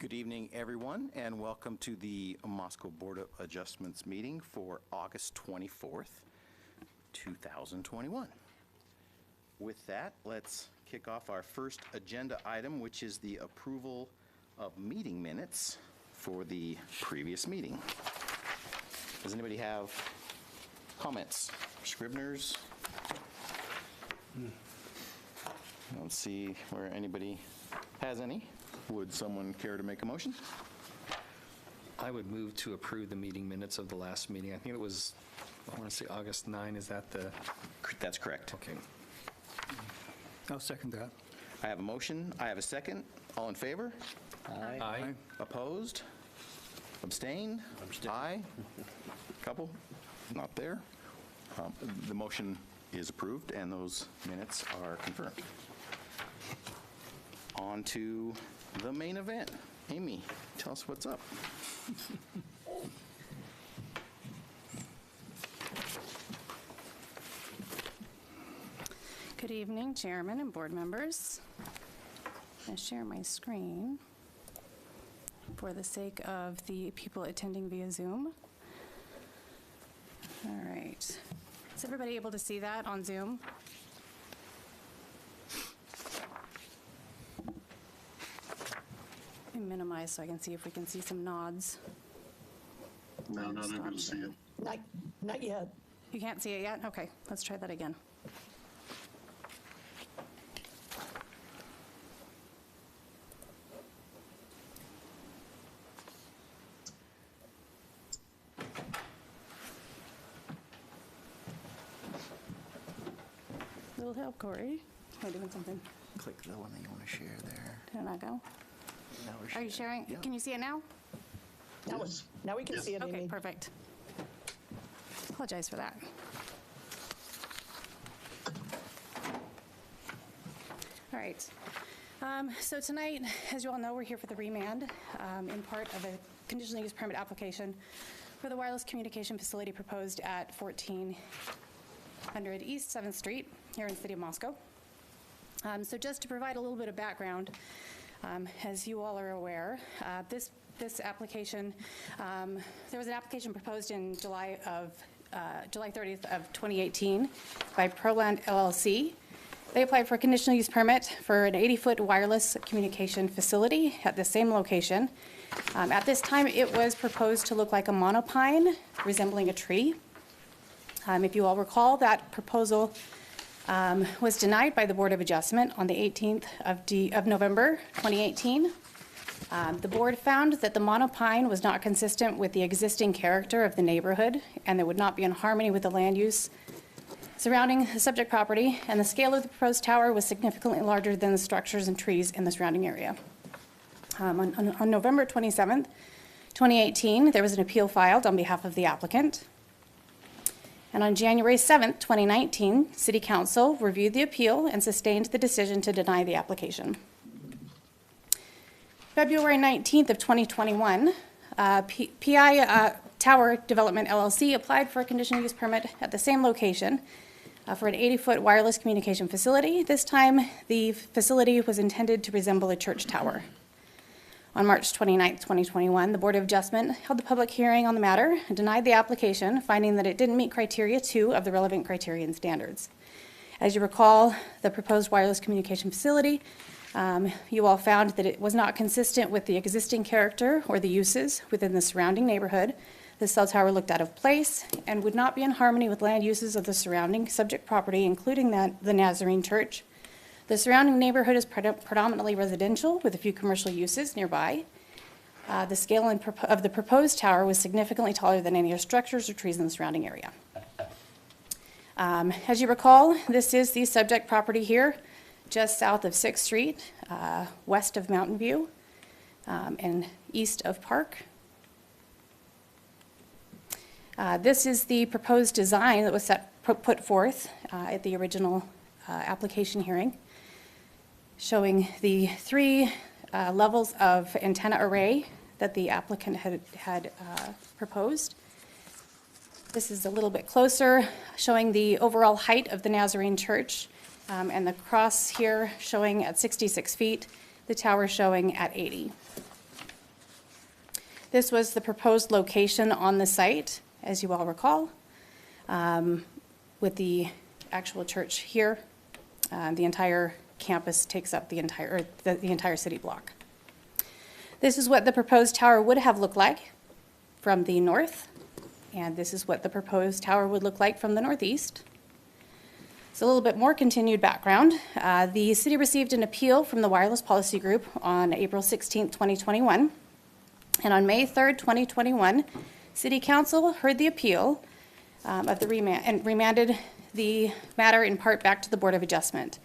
Good evening, everyone, and welcome to the Moscow Board of Adjustments meeting for August 24th, 2021. With that, let's kick off our first agenda item, which is the approval of meeting minutes for the previous meeting. Does anybody have comments, scriveners? I don't see where anybody has any. Would someone care to make a motion? I would move to approve the meeting minutes of the last meeting. I think it was, I want to say August 9. Is that the? That's correct. Okay. I'll second that. I have a motion. I have a second. All in favor? Aye. Opposed? Abstain? Aye. Couple? Not there. The motion is approved, and those minutes are confirmed. On to the main event. Amy, tell us what's up. Good evening, Chairman and board members. I share my screen for the sake of the people attending via Zoom. All right. Is everybody able to see that on Zoom? Minimize so I can see if we can see some nods. No, not able to see it. Not yet. You can't see it yet? Okay, let's try that again. Little help, Corey. Am I doing something? Click the one that you want to share there. Did it not go? Now we're Are you sharing? Yeah. Can you see it now? Now we can see it, Okay, Amy. perfect. Apologize for that. All right. So tonight, as you all know, we're here for the remand in part of a conditional use permit application for the wireless communication facility proposed at 1400 East 7th Street here in the city of Moscow. So just to provide a little bit of background, as you all are aware, this application, there was an application proposed in July 30th of 2018 by ProLand LLC. They applied for a conditional use permit for an 80-foot wireless communication facility at the same location. At this time, it was proposed to look like a monopine resembling a tree. If you all recall, that proposal was denied by the Board of Adjustment on the 18th of November 2018. The board found that the monopine was not consistent with the existing character of the neighborhood and that would not be in harmony with the land use surrounding the subject property, and the scale of the proposed tower was significantly larger than the structures and trees in the surrounding area. On November 27th, 2018, there was an appeal filed on behalf of the applicant. And on January 7th, 2019, City Council reviewed the appeal and sustained the decision to deny the application. February 19th of 2021, PI Tower Development LLC applied for a conditional use permit at the same location for an 80-foot wireless communication facility. This time, the facility was intended to resemble a church tower. On March 29th, 2021, the Board of Adjustment held the public hearing on the matter and denied the application, finding that it didn't meet criteria 2 of the relevant criteria and standards. As you recall, the proposed wireless communication facility, you all found that it was not consistent with the existing character or the uses within the surrounding neighborhood. The cell tower looked out of place and would not be in harmony with land uses of the surrounding subject property, including the Nazarene Church. The surrounding neighborhood is predominantly residential with a few commercial uses nearby. The scale of the proposed tower was significantly taller than any other structures or trees in the surrounding area. As you recall, this is the subject property here, just south of 6th Street, west of Mountain View, and east of Park. This is the proposed design that was put forth at the original application hearing, showing the 3 levels of antenna array that the applicant had proposed. This is a little bit closer, showing the overall height of the Nazarene Church, and the cross here showing at 66 feet, the tower showing at 80. This was the proposed location on the site, as you all recall, with the actual church here. The entire campus takes up the entire city block. This is what the proposed tower would have looked like from the north, and this is what the proposed tower would look like from the northeast. So a little bit more continued background. The city received an appeal from the Wireless Policy Group on April 16, 2021. And on May 3rd, 2021, City Council heard the appeal of the remand and remanded the matter in part back to the Board of Adjustment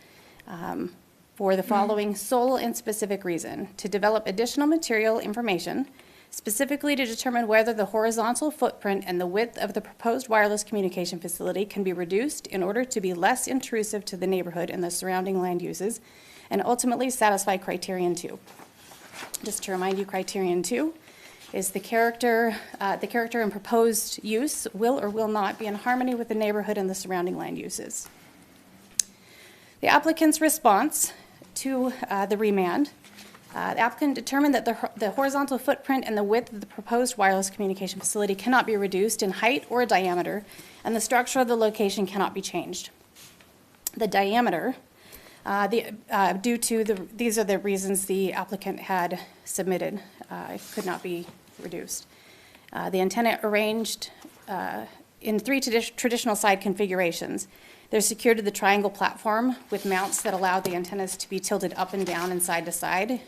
for the following sole and specific reason: to develop additional material information, specifically to determine whether the horizontal footprint and the width of the proposed wireless communication facility can be reduced in order to be less intrusive to the neighborhood and the surrounding land uses, and ultimately satisfy criterion 2. Just to remind you, criterion 2 is the character and proposed use will or will not be in harmony with the neighborhood and the surrounding land uses. The applicant's response to the remand, the applicant determined that the horizontal footprint and the width of the proposed wireless communication facility cannot be reduced in height or diameter, and the structure of the location cannot be changed. The diameter, these are the reasons the applicant had submitted, it could not be reduced. The antenna arranged in 3 traditional side configurations. They're secured to the triangle platform with mounts that allow the antennas to be tilted up and down and side to side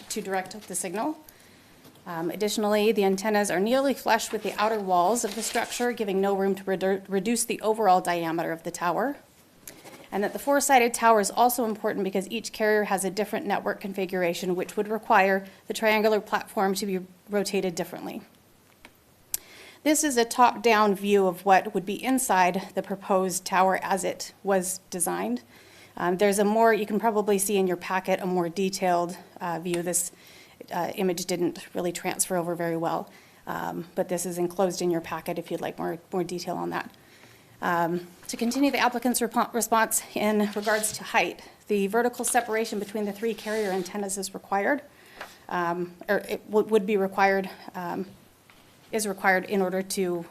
to direct the signal. Additionally, the antennas are nearly flush with the outer walls of the structure, giving no room to reduce the overall diameter of the tower. And that the 4-sided tower is also important because each carrier has a different network configuration, which would require the triangular platform to be rotated differently. This is a top-down view of what would be inside the proposed tower as it was designed. There's you can probably see in your packet, a more detailed view. This image didn't really transfer over very well, but this is enclosed in your packet if you'd like more detail on that. To continue the applicant's response in regards to height, the vertical separation between the 3 carrier antennas is required, or it would be required, is required in order to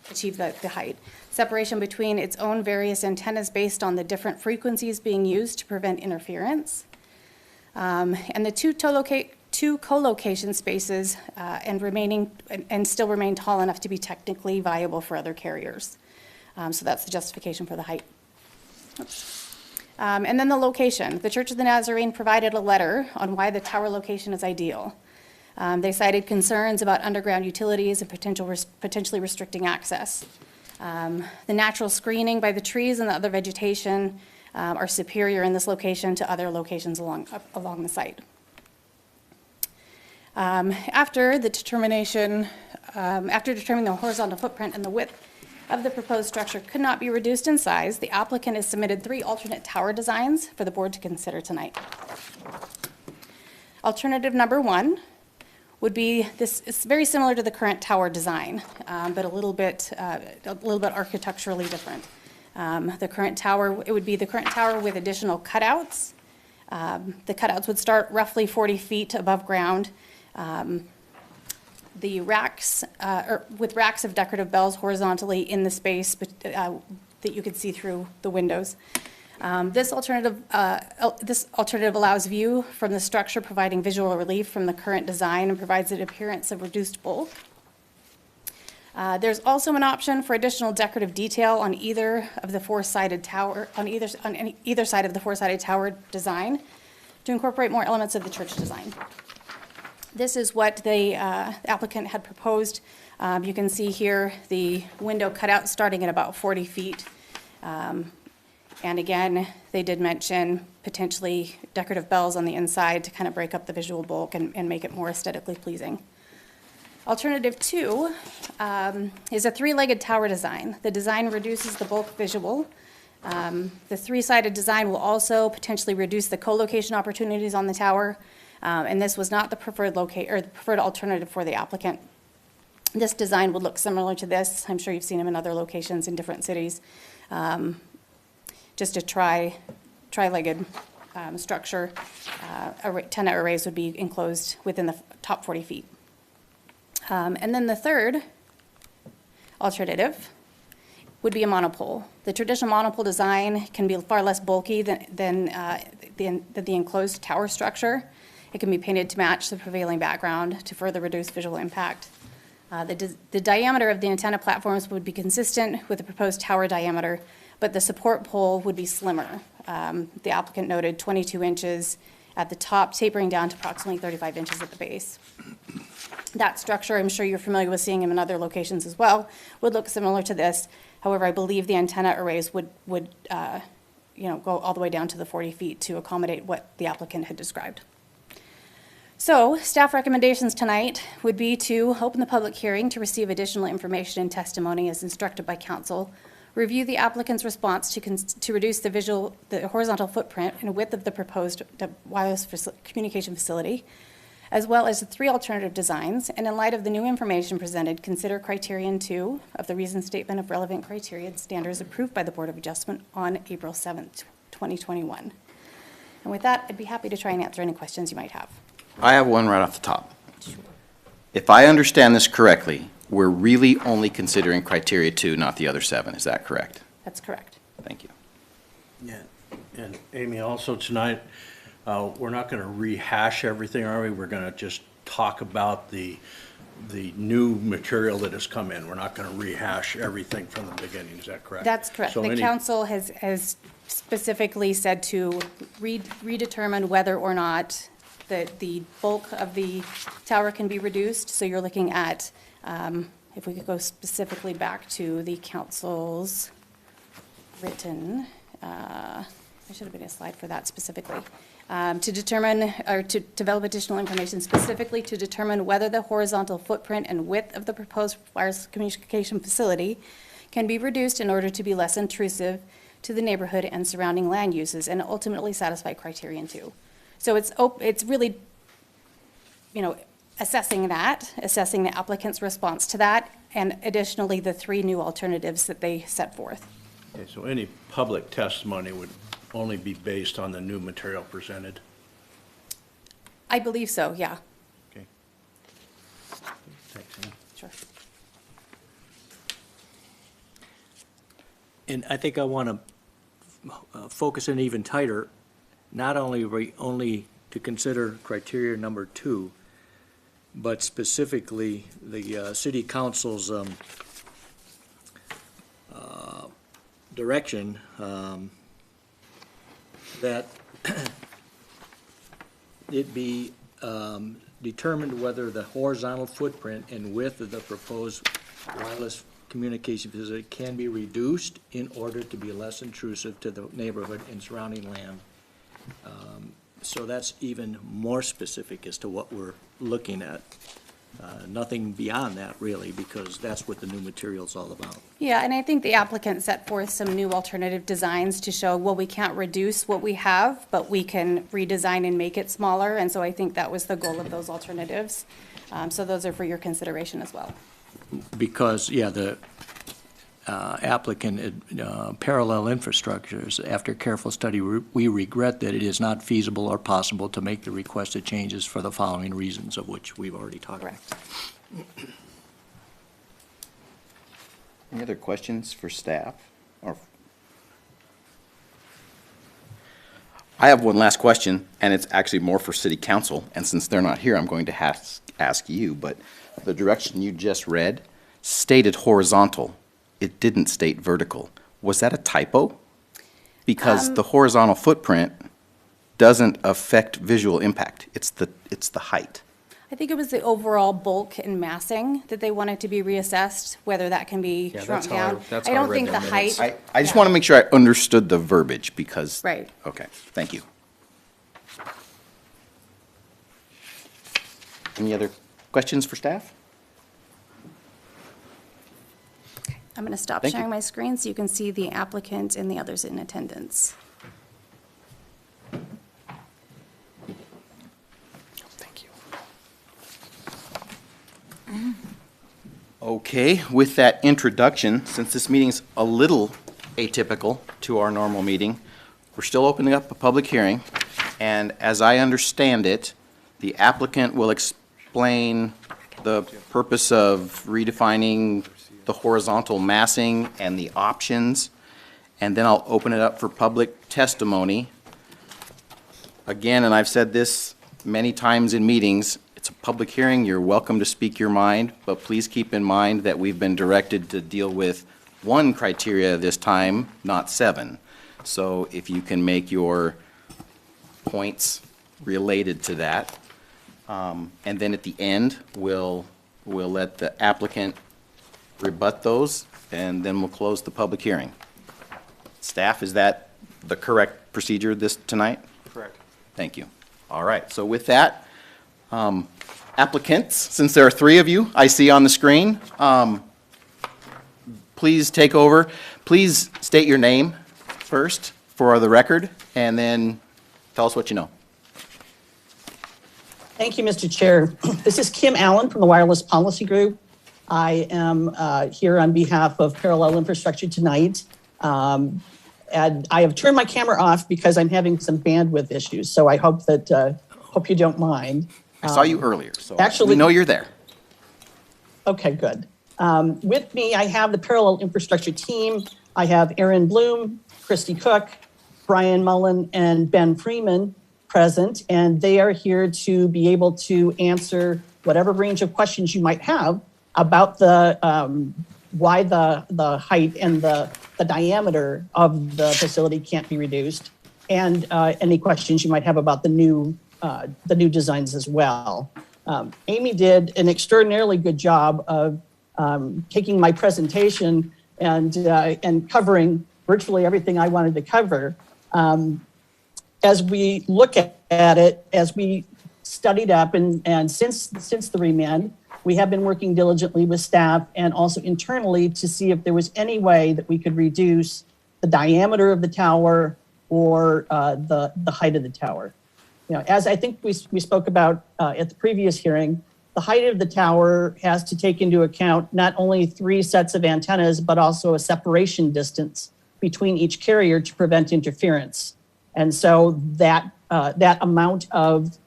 achieve the height. Separation between its own various antennas based on the different frequencies being used to prevent interference. And the two co-location spaces and still remain tall enough to be technically viable for other carriers. So that's the justification for the height. And then the location. The Church of the Nazarene provided a letter on why the tower location is ideal. They cited concerns about underground utilities and potentially restricting access. The natural screening by the trees and the other vegetation are superior in this location to other locations along the site. After determining the horizontal footprint and the width of the proposed structure could not be reduced in size, the applicant has submitted 3 alternate tower designs for the board to consider tonight. Alternative number 1 would be this. It's very similar to the current tower design, but a little bit architecturally different. The current tower, it would be the current tower with additional cutouts. The cutouts would start roughly 40 feet above ground. The racks, with racks of decorative bells horizontally in the space that you could see through the windows. This alternative allows view from the structure, providing visual relief from the current design and provides an appearance of reduced bulk. There's also an option for additional decorative detail on either of the 4-sided tower, on either side of the 4-sided tower design to incorporate more elements of the church design. This is what the applicant had proposed. You can see here the window cutout starting at about 40 feet. And again, they did mention potentially decorative bells on the inside to kind of break up the visual bulk and make it more aesthetically pleasing. Alternative 2 is a 3-legged tower design. The design reduces the bulk visual. The 3-sided design will also potentially reduce the co-location opportunities on the tower. And this was not the preferred alternative for the applicant. This design would look similar to this. I'm sure you've seen them in other locations in different cities. Just a tri-legged structure, antenna arrays would be enclosed within the top 40 feet. And then the third alternative would be a monopole. The traditional monopole design can be far less bulky than the enclosed tower structure. It can be painted to match the prevailing background to further reduce visual impact. The diameter of the antenna platforms would be consistent with the proposed tower diameter, but the support pole would be slimmer. The applicant noted 22 inches at the top, tapering down to approximately 35 inches at the base. That structure, I'm sure you're familiar with seeing them in other locations as well, would look similar to this. However, I believe the antenna arrays would go all the way down to the 40 feet to accommodate what the applicant had described. So, staff recommendations tonight would be to open the public hearing to receive additional information and testimony as instructed by council, review the applicant's response to reduce the horizontal footprint and width of the proposed wireless communication facility, as well as the 3 alternative designs, and in light of the new information presented, consider criterion 2 of the reasoned statement of relevant criteria and standards approved by the Board of Adjustment on April 7th, 2021. And with that, I'd be happy to try and answer any questions you might have. I have one right off the top. If I understand this correctly, we're really only considering criteria 2, not the other 7. Is that correct? That's correct. Thank you. Yeah, and Amy, also tonight, we're not going to rehash everything, are we? We're going to just talk about the new material that has come in. We're not going to rehash everything from the beginning, is that correct? That's correct. So The council has specifically said to redetermine whether or not the bulk of the tower can be reduced. So you're looking at, if we could go specifically back to the council's written, there should have been a slide for that specifically, to determine or to develop additional information specifically to determine whether the horizontal footprint and width of the proposed wireless communication facility can be reduced in order to be less intrusive to the neighborhood and surrounding land uses and ultimately satisfy criterion 2. So it's really, assessing the applicant's response to that, and additionally the 3 new alternatives that they set forth. Okay, so any public testimony would only be based on the new material presented? I believe so, yeah. Okay. Thanks, Amy. Sure. And I think I want to focus in even tighter, not only to consider criteria number 2, but specifically the city council's direction that it be determined whether the horizontal footprint and width of the proposed wireless communication facility can be reduced in order to be less intrusive to the neighborhood and surrounding land. So that's even more specific as to what we're looking at. Nothing beyond that, really, because that's what the new material's all about. Yeah, and I think the applicant set forth some new alternative designs to show, well, we can't reduce what we have, but we can redesign and make it smaller, and so I think that was the goal of those alternatives. So those are for your consideration as well. Because, yeah, the applicant, parallel infrastructures, after careful study, we regret that it is not feasible or possible to make the requested changes for the following reasons, of which we've already talked about. Correct. Any other questions for staff? I have one last question, and it's actually more for city council, and since they're not here, I'm going to ask you, but the direction you just read stated horizontal. It didn't state vertical. Was that a typo? Because the horizontal footprint doesn't affect visual impact. It's the height. I think it was the overall bulk and massing that they wanted to be reassessed, whether that can be Yeah, shrunk that's how I- down. that's I how I don't read think the the minutes. height. I just yeah. want to make sure I understood the verbiage because. Right. Okay, thank you. Any other questions for staff? I'm going to stop Thank you. sharing my screen so you can see the applicant and the others in attendance. Thank you. Okay, with that introduction, since this meeting's a little atypical to our normal meeting, we're still opening up a public hearing. And as I understand it, the applicant will explain the purpose of redefining the horizontal massing and the options, and then I'll open it up for public testimony. Again, and I've said this many times in meetings, it's a public hearing, you're welcome to speak your mind, but please keep in mind that we've been directed to deal with one criteria this time, not 7. So if you can make your points related to that. And then at the end, we'll let the applicant rebut those, and then we'll close the public hearing. Staff, is that the correct procedure tonight? Correct. Thank you. All right, so with that, applicants, since there are 3 of you I see on the screen, please take over. Please state your name first for the record, and then tell us what you know. Thank you, Mr. Chair. This is Kim Allen from the Wireless Policy Group. I am here on behalf of Parallel Infrastructure tonight. And I have turned my camera off because I'm having some bandwidth issues, so I hope you don't mind. I saw you earlier, so actually- we know you're there. Okay, good. With me, I have the Parallel Infrastructure team. I have Aaron Bloom, Christy Cook, Brian Mullen, and Ben Freeman present, and they are here to be able to answer whatever range of questions you might have about the why the height and the diameter of the facility can't be reduced, and any questions you might have about the new designs as well. Amy did an extraordinarily good job of taking my presentation and covering virtually everything I wanted to cover. As we look at it, as we studied up, and since the remand, we have been working diligently with staff and also internally to see if there was any way that we could reduce the diameter of the tower or the height of the tower. You know, as I think we spoke about at the previous hearing, the height of the tower has to take into account not only 3 sets of antennas, but also a separation distance between each carrier to prevent interference. And so that amount of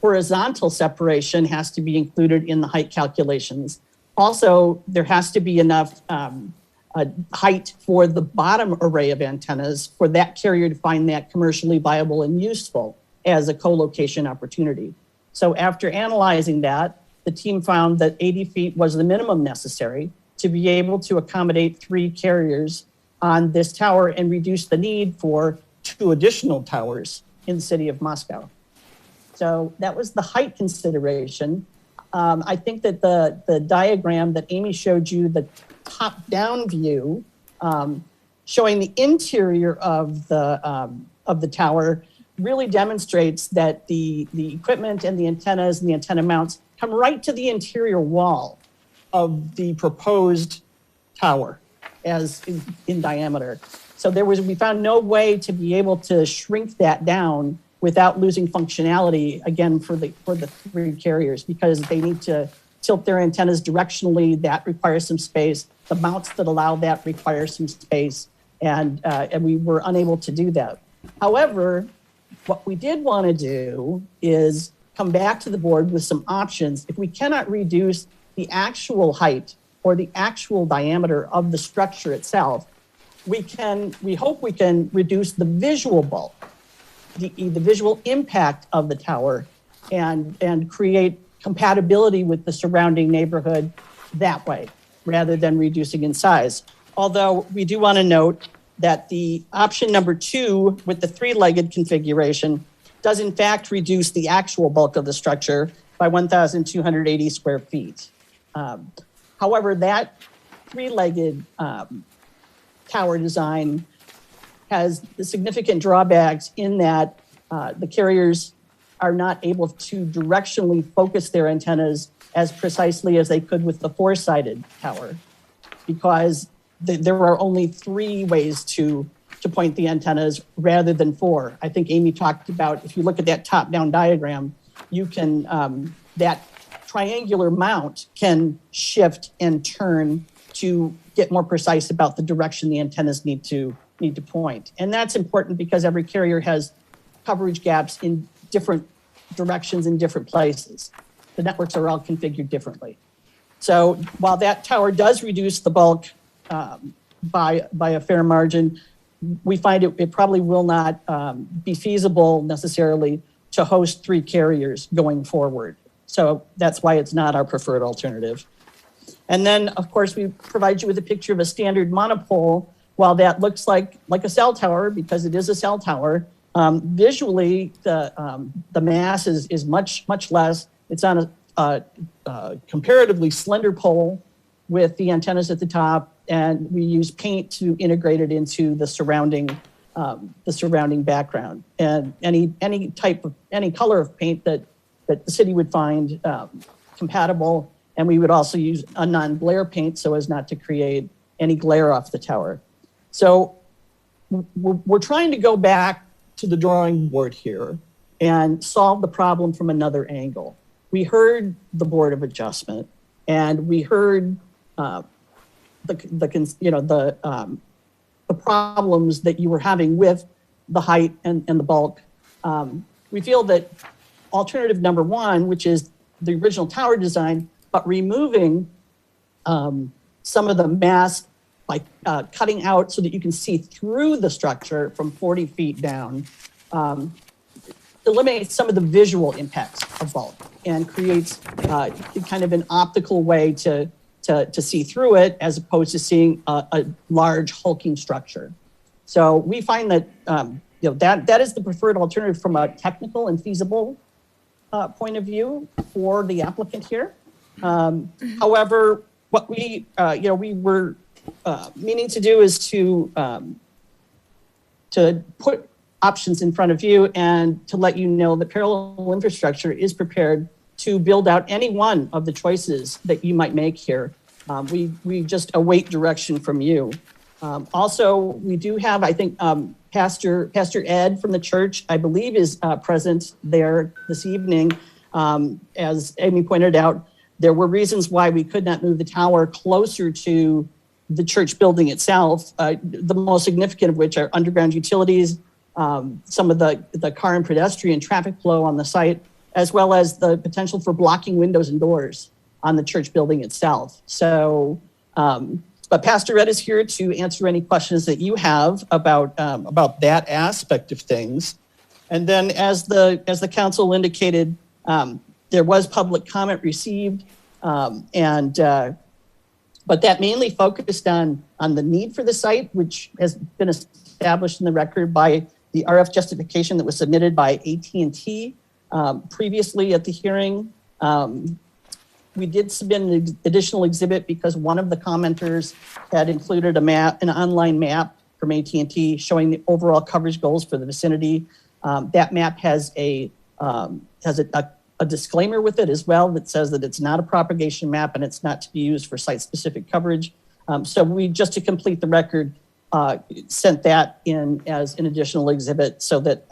horizontal separation has to be included in the height calculations. Also, there has to be enough height for the bottom array of antennas for that carrier to find that commercially viable and useful as a co-location opportunity. So after analyzing that, the team found that 80 feet was the minimum necessary to be able to accommodate 3 carriers on this tower and reduce the need for 2 additional towers in the city of Moscow. So that was the height consideration. I think that the diagram that Amy showed you, the top-down view, showing the interior of the tower, really demonstrates that the equipment and the antennas and the antenna mounts come right to the interior wall of the proposed tower as in diameter. So we found no way to be able to shrink that down without losing functionality, again, for the 3 carriers, because they need to tilt their antennas directionally. That requires some space. The mounts that allow that require some space, and we were unable to do that. However, what we did want to do is come back to the board with some options. If we cannot reduce the actual height or the actual diameter of the structure itself, we hope we can reduce the visual bulk, the visual impact of the tower, and create compatibility with the surrounding neighborhood that way, rather than reducing in size. Although we do want to note that the option number 2 with the 3-legged configuration does in fact reduce the actual bulk of the structure by 1,280 square feet. However, that 3-legged tower design has the significant drawbacks in that the carriers are not able to directionally focus their antennas as precisely as they could with the 4-sided tower, because there are only 3 ways to point the antennas rather than 4. I think Amy talked about, if you look at that top-down diagram, you can, that triangular mount can shift and turn to get more precise about the direction the antennas need to point. And that's important because every carrier has coverage gaps in different directions in different places. The networks are all configured differently. So while that tower does reduce the bulk by a fair margin, we find it probably will not be feasible necessarily to host 3 carriers going forward. So that's why it's not our preferred alternative. And then, of course, we provide you with a picture of a standard monopole. While that looks like a cell tower, because it is a cell tower, visually the mass is much less. It's on a comparatively slender pole with the antennas at the top, and we use paint to integrate it into the surrounding background. And any color of paint that the city would find compatible, and we would also use a non-glare paint so as not to create any glare off the tower. So we're trying to go back to the drawing board here and solve the problem from another angle. We heard the Board of Adjustment, and we heard the problems that you were having with the height and the bulk. We feel that alternative number 1, which is the original tower design, but removing some of the mass by cutting out so that you can see through the structure from 40 feet down, eliminates some of the visual impacts of bulk and creates kind of an optical way to see through it, as opposed to seeing a large hulking structure. So we find that that is the preferred alternative from a technical and feasible point of view for the applicant here. However, what we were meaning to do is to put options in front of you and to let you know that Parallel Infrastructure is prepared to build out any one of the choices that you might make here. We just await direction from you. Also, we do have, I think, Pastor Ed from the church, I believe, is present there this evening. As Amy pointed out, there were reasons why we could not move the tower closer to the church building itself, the most significant of which are underground utilities, some of the car and pedestrian traffic flow on the site, as well as the potential for blocking windows and doors on the church building itself. So, but Pastor Ed is here to answer any questions that you have about that aspect of things. And then, as the council indicated, there was public comment received, but that mainly focused on the need for the site, which has been established in the record by the RF justification that was submitted by AT&T previously at the hearing. We did submit an additional exhibit because one of the commenters had included an online map from AT&T showing the overall coverage goals for the vicinity. That map has a disclaimer with it as well that says that it's not a propagation map and it's not to be used for site-specific coverage. So we, just to complete the record, sent that in as an additional exhibit so that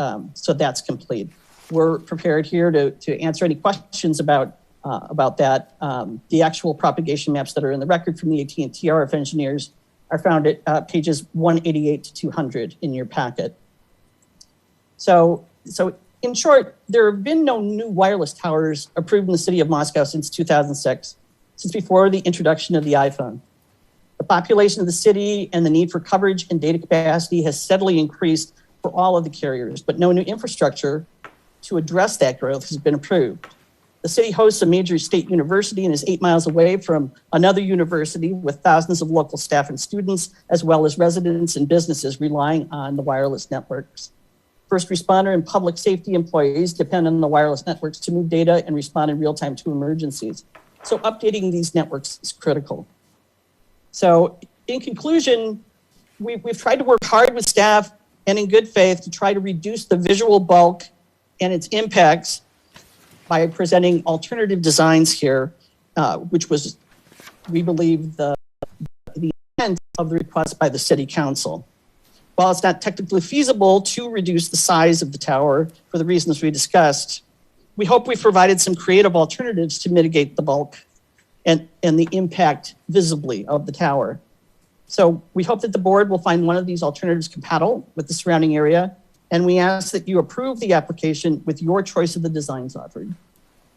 that's complete. We're prepared here to answer any questions about that. The actual propagation maps that are in the record from the AT&T RF engineers are found at pages 188 to 200 in your packet. So in short, there have been no new wireless towers approved in the city of Moscow since 2006, since before the introduction of the iPhone. The population of the city and the need for coverage and data capacity has steadily increased for all of the carriers, but no new infrastructure to address that growth has been approved. The city hosts a major state university and is 8 miles away from another university with thousands of local staff and students, as well as residents and businesses relying on the wireless networks. First responder and public safety employees depend on the wireless networks to move data and respond in real time to emergencies. So updating these networks is critical. So in conclusion, we've tried to work hard with staff and in good faith to try to reduce the visual bulk and its impacts by presenting alternative designs here, which was, we believe, the intent of the request by the city council. While it's not technically feasible to reduce the size of the tower for the reasons we discussed, we hope we've provided some creative alternatives to mitigate the bulk and the impact visibly of the tower. So we hope that the board will find one of these alternatives compatible with the surrounding area And we ask that you approve the application with your choice of the designs offered.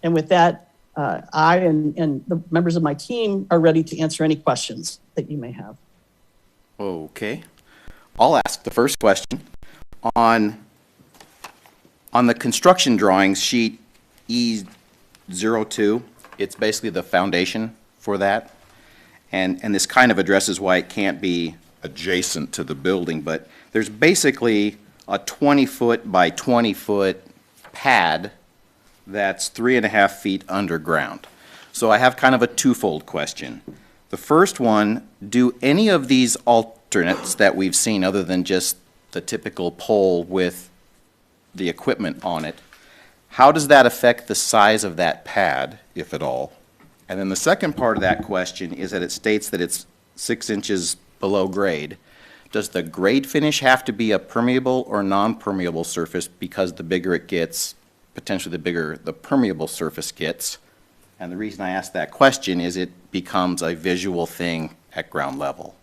And with that, I and the members of my team are ready to answer any questions that you may have. Okay. I'll ask the first question. On the construction drawings, sheet E02, it's basically the foundation for that. And this kind of addresses why it can't be adjacent to the building, but there's basically a 20-foot by 20-foot pad that's 3.5 feet underground. So I have kind of a twofold question. The first one, do any of these alternates that we've seen, other than just the typical pole with the equipment on it, how does that affect the size of that pad, if at all? And then the second part of that question is that it states that it's 6 inches below grade. Does the grade finish have to be a permeable or non-permeable surface, because the bigger it gets, potentially the bigger the permeable surface gets? And the reason I ask that question is it becomes a visual thing at ground level.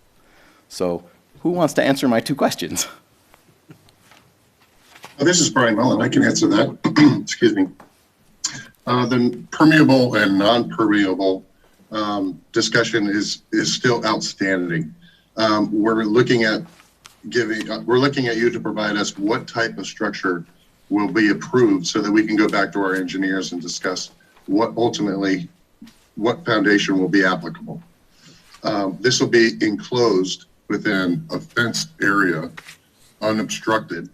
So who wants to answer my two questions? This is Brian Mullen. I can answer that. Excuse me. The permeable and non-permeable discussion is still outstanding. We're looking at you to provide us what type of structure will be approved, so that we can go back to our engineers and discuss what foundation will be applicable. This will be enclosed within a fenced area, unobstructed,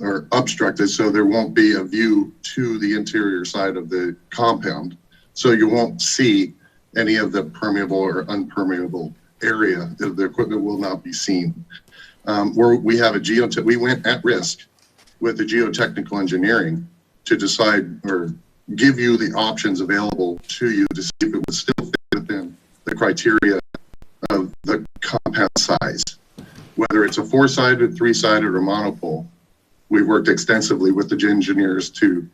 or obstructed, so there won't be a view to the interior side of the compound. So you won't see any of the permeable or unpermeable area. The equipment will not be seen. We have we went at risk with the geotechnical engineering to decide or give you the options available to you to see if it would still fit within the criteria of the compound size. Whether it's a 4-sided, 3-sided, or monopole, we've worked extensively with the engineers to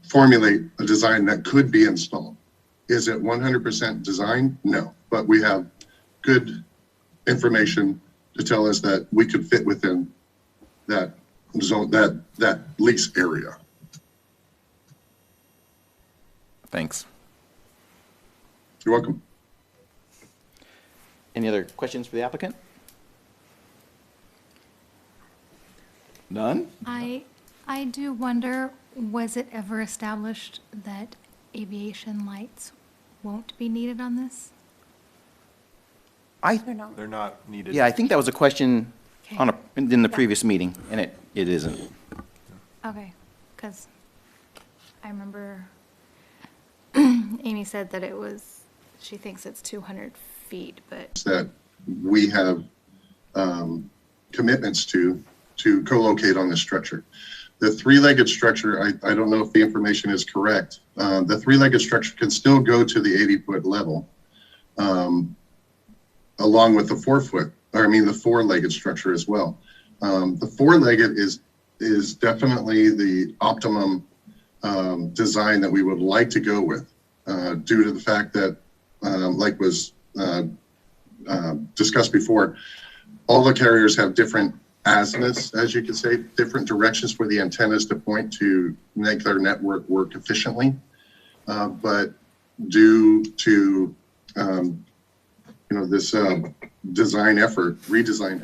formulate a design that could be installed. Is it 100% design? No, but we have good information to tell us that we could fit within that zone, that lease area. Thanks. You're welcome. Any other questions for the applicant? None? I do wonder, was it ever established that aviation lights won't be needed on this? They're not needed. Yeah, I think that was a question Okay. in the previous meeting, and it isn't. Okay, because I remember Amy said that she thinks it's 200 feet, but. That we have commitments to co-locate on this structure. The 3-legged structure, I don't know if the information is correct. The 3-legged structure can still go to the 80-foot level, along with the 4-legged structure as well. The 4-legged is definitely the optimum design that we would like to go with, due to the fact that, like was discussed before, all the carriers have different azimuths, as you could say, different directions for the antennas to point to make their network work efficiently. But due to this redesign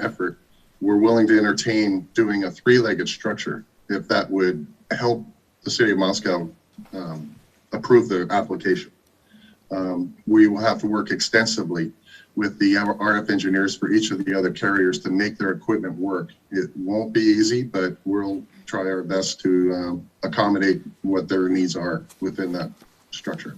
effort, we're willing to entertain doing a 3-legged structure if that would help the city of Moscow approve the application. We will have to work extensively with the RF engineers for each of the other carriers to make their equipment work. It won't be easy, but we'll try our best to accommodate what their needs are within that structure.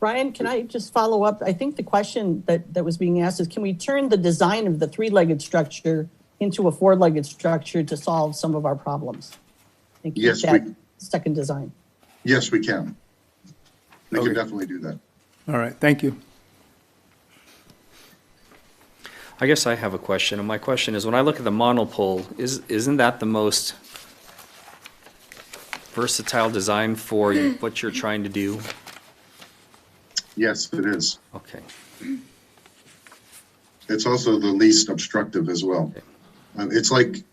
Brian, can I just follow up? I think the question that was being asked is, can we turn the design of the 3-legged structure into a 4-legged structure to solve some of our problems? And keep Yes, that second design. Yes, we can. We Okay. can definitely do that. All right, thank you. I guess I have a question, and my question is, when I look at the monopole, isn't that the most versatile design for what you're trying to do? Yes, it is. Okay. It's also the least obstructive as well. It's like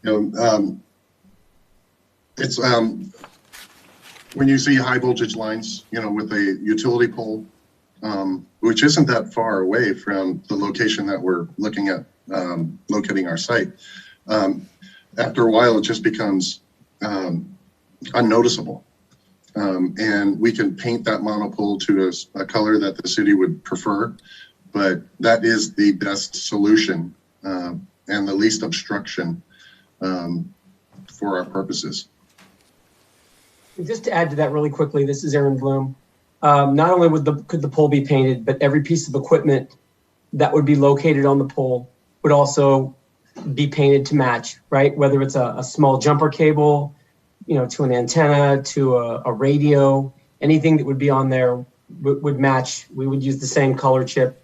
You know, it's, when you see high voltage lines, you know, with a utility pole, which isn't that far away from the location that we're looking at, locating our site, after a while, it just becomes unnoticeable. And we can paint that monopole to a color that the city would prefer, but that is the best solution and the least obstruction for our purposes. Just to add to that really quickly, this is Aaron Bloom. Not only could the pole be painted, but every piece of equipment that would be located on the pole would also be painted to match, right? Whether it's a small jumper cable, you know, to an antenna, to a radio, anything that would be on there would match. We would use the same color chip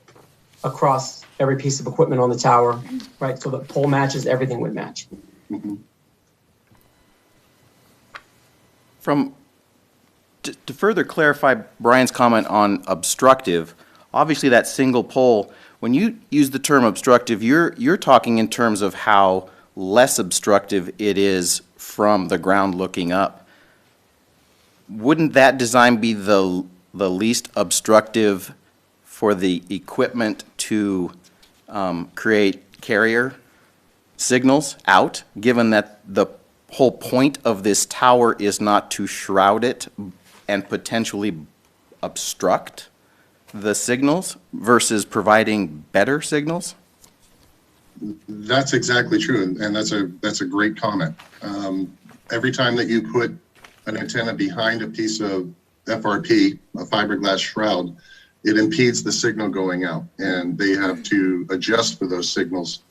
across every piece of equipment on the tower, right? So the pole matches, everything would match. Mm-hmm. To further clarify Brian's comment on obstructive, obviously that single pole, when you use the term obstructive, you're talking in terms of how less obstructive it is from the ground looking up. Wouldn't that design be the least obstructive for the equipment to create carrier signals out, given that the whole point of this tower is not to shroud it and potentially obstruct the signals versus providing better signals? That's exactly true, and that's a great comment. Every time that you put an antenna behind a piece of FRP, a fiberglass shroud, it impedes the signal going out, and they have to adjust for those signals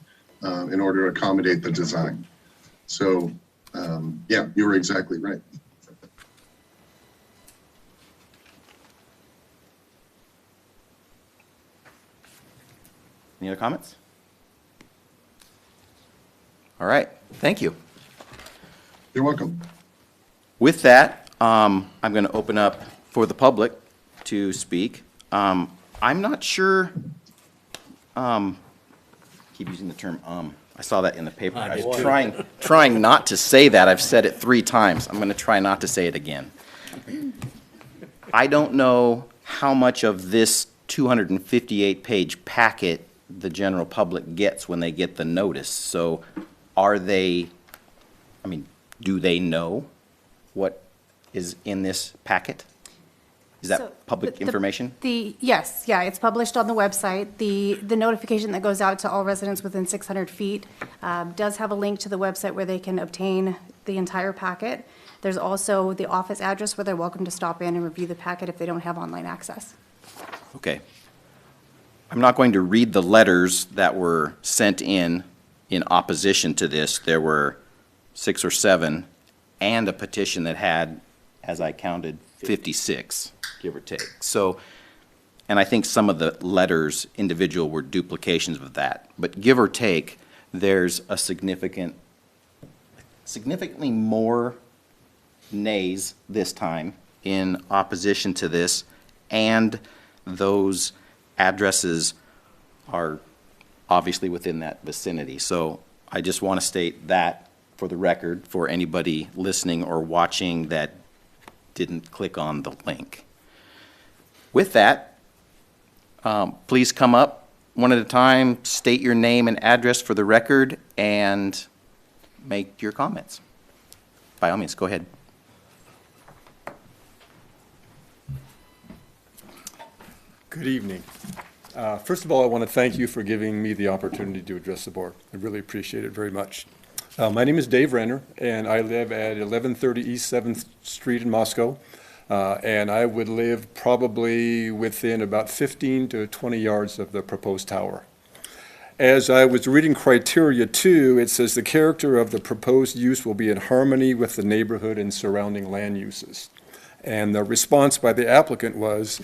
in order to accommodate the design. So, yeah, you were exactly right. Any other comments? All right, thank you. You're welcome. With that, I'm going to open up for the public to speak. I'm not sure, keep using the term I saw that in the paper. I was trying not to say that. I've said it 3 times. I'm going to try not to say it again. I don't know how much of this 258-page packet the general public gets when they get the notice. So are they, I mean, do they know what is in this packet? Is So that public information? Yes, yeah, it's published on the website. The notification that goes out to all residents within 600 feet does have a link to the website where they can obtain the entire packet. There's also the office address where they're welcome to stop in and review the packet if they don't have online access. Okay. I'm not going to read the letters that were sent in opposition to this. There were 6 or 7, and a petition that had, as I counted, 56, give or take. So, and I think some of the letters individual were duplications of that. But give or take, there's a significantly more nays this time in opposition to this, and those addresses are obviously within that vicinity. So I just want to state that for the record for anybody listening or watching that didn't click on the link. With that, please come up one at a time, state your name and address for the record, and make your comments. By all means, go ahead. Good evening. First of all, I want to thank you for giving me the opportunity to address the board. I really appreciate it very much. My name is Dave Renner, and I live at 1130 East 7th Street in Moscow. And I would live probably within about 15 to 20 yards of the proposed tower. As I was reading criteria 2, it says the character of the proposed use will be in harmony with the neighborhood and surrounding land uses. And the response by the applicant was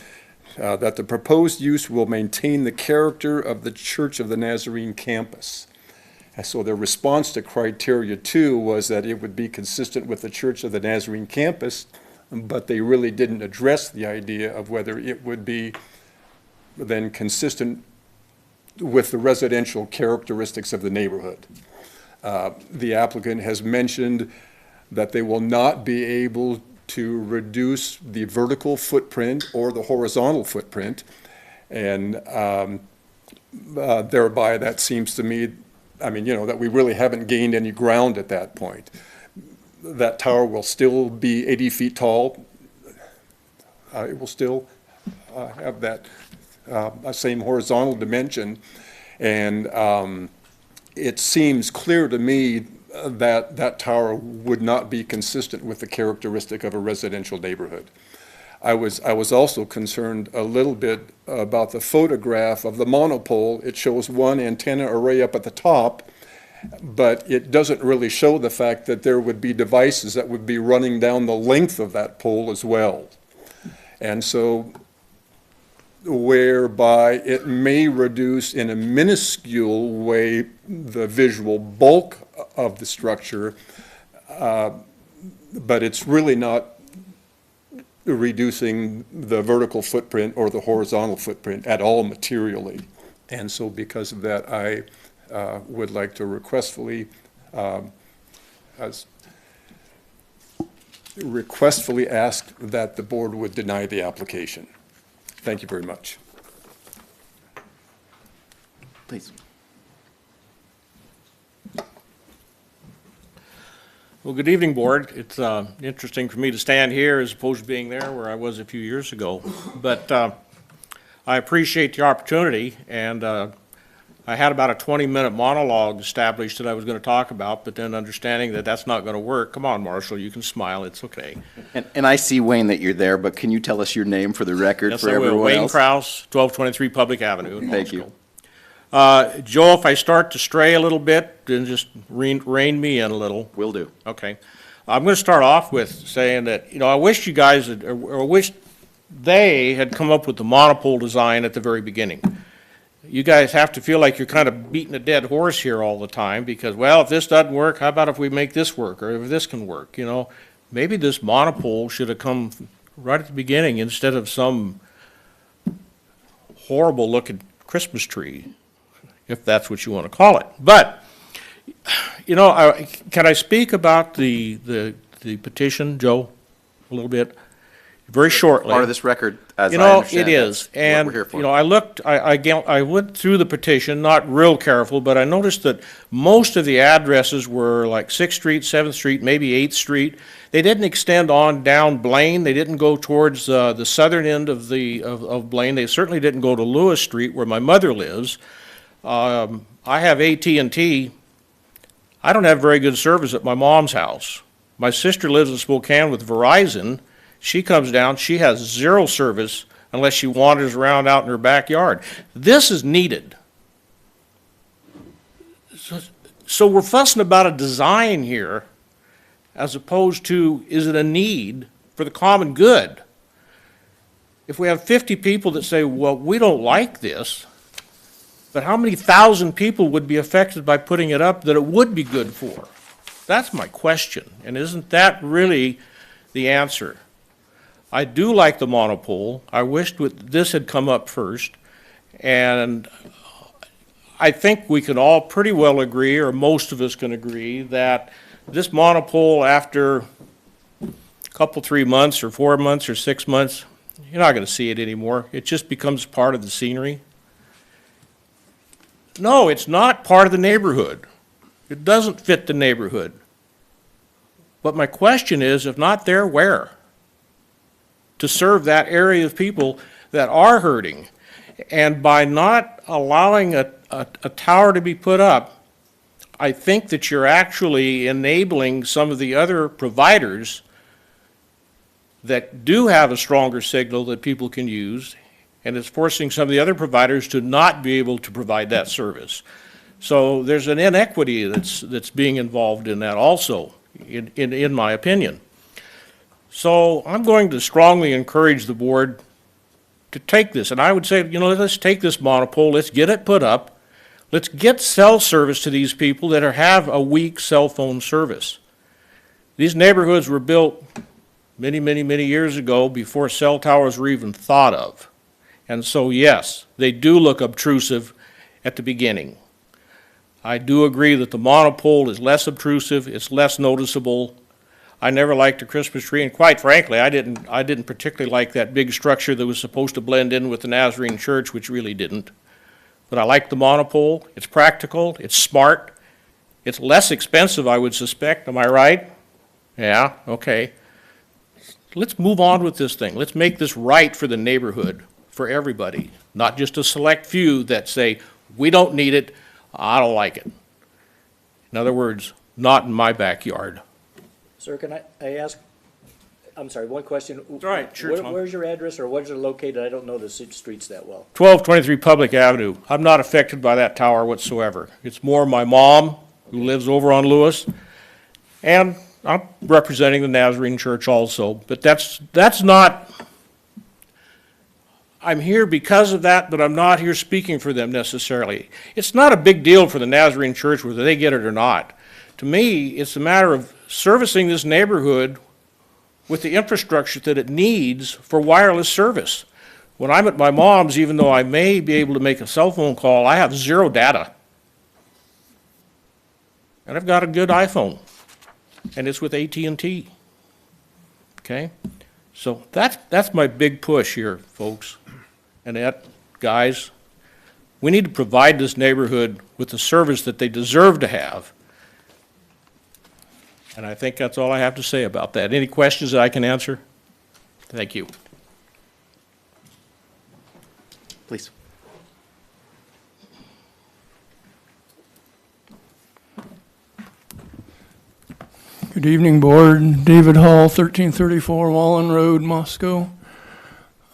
that the proposed use will maintain the character of the Church of the Nazarene campus. And so their response to criteria 2 was that it would be consistent with the Church of the Nazarene campus, but they really didn't address the idea of whether it would be then consistent with the residential characteristics of the neighborhood. The applicant has mentioned that they will not be able to reduce the vertical footprint or the horizontal footprint. And thereby, that seems to me, I mean, that we really haven't gained any ground at that point. That tower will still be 80 feet tall. It will still have that same horizontal dimension. And it seems clear to me that that tower would not be consistent with the characteristic of a residential neighborhood. I was also concerned a little bit about the photograph of the monopole. It shows one antenna array up at the top, but it doesn't really show the fact that there would be devices that would be running down the length of that pole as well. And so, whereby it may reduce in a minuscule way the visual bulk of the structure, but it's really not reducing the vertical footprint or the horizontal footprint at all materially. And so because of that, I would like to requestfully ask that the board would deny the application. Thank you very much. Please. Well, good evening, Board. It's interesting for me to stand here as opposed to being there where I was a few years ago. But I appreciate the opportunity, and I had about a 20-minute monologue established that I was going to talk about, but then understanding that that's not going to work. Come on, Marshall, you can smile. It's okay. And I see, Wayne, that you're there, but can you tell us your name for the record Yes, for I will. everyone Wayne else? Krause, 1223 Public Avenue in Thank you. Moscow. Joe, if I start to stray a little bit, then just rein me in a little. Will do. Okay. I'm going to start off with saying that, I wish you guys, or I wish they had come up with the monopole design at the very beginning. You guys have to feel like you're kind of beating a dead horse here all the time because, well, if this doesn't work, how about if we make this work, or if this can work, Maybe this monopole should have come right at the beginning instead of some horrible-looking Christmas tree, if that's what you want to call it. But, can I speak about the petition, Joe, a little bit? Very shortly. Part of this record, as I understand it is. That's what And, we're here for. I went through the petition, not real careful, but I noticed that most of the addresses were like 6th Street, 7th Street, maybe 8th Street. They didn't extend on down Blaine. They didn't go towards the southern end of Blaine. They certainly didn't go to Lewis Street, where my mother lives. I have AT&T. I don't have very good service at my mom's house. My sister lives in Spokane with Verizon. She comes down, she has zero service unless she wanders around out in her backyard. This is needed. So we're fussing about a design here as opposed to, is it a need for the common good? If we have 50 people that say, well, we don't like this, but how many thousand people would be affected by putting it up that it would be good for? That's my question, and isn't that really the answer? I do like the monopole. I wished this had come up first, and I think we can all pretty well agree, or most of us can agree, that this monopole, after a couple, 3 months, or 4 months, or 6 months, you're not going to see it anymore. It just becomes part of the scenery. No, it's not part of the neighborhood. It doesn't fit the neighborhood. But my question is, if not there, where? To serve that area of people that are hurting. And by not allowing a tower to be put up, I think that you're actually enabling some of the other providers that do have a stronger signal that people can use, and it's forcing some of the other providers to not be able to provide that service. So there's an inequity that's being involved in that also, in my opinion. So I'm going to strongly encourage the board to take this. And I would say, let's take this monopole, let's get it put up, let's get cell service to these people that have a weak cell phone service. These neighborhoods were built many, many, many years ago before cell towers were even thought of. And so, yes, they do look obtrusive at the beginning. I do agree that the monopole is less obtrusive, it's less noticeable. I never liked a Christmas tree, and quite frankly, I didn't particularly like that big structure that was supposed to blend in with the Nazarene church, which really didn't. But I like the monopole. It's practical, it's smart, it's less expensive, I would suspect. Am I right? Yeah, okay. Let's move on with this thing. Let's make this right for the neighborhood, for everybody, not just a select few that say, we don't need it, I don't like it. In other words, not in my backyard. Sir, can I ask, I'm sorry, one question? All right, sure, Tom. Where's your address, or where's it located? I don't know the streets that well. 1223 Public Avenue. I'm not affected by that tower whatsoever. It's more my mom, who lives over on Lewis, and I'm representing the Nazarene Church also. But that's not, I'm here because of that, but I'm not here speaking for them necessarily. It's not a big deal for the Nazarene Church whether they get it or not. To me, it's a matter of servicing this neighborhood with the infrastructure that it needs for wireless service. When I'm at my mom's, even though I may be able to make a cell phone call, I have zero data. And I've got a good iPhone, and it's with AT&T. Okay? So that's my big push here, folks. And that, guys, we need to provide this neighborhood with the service that they deserve to have. And I think that's all I have to say about that. Any questions that I can answer? Thank you. Please. Good evening, Board. David Hall, 1334 Wallen Road, Moscow.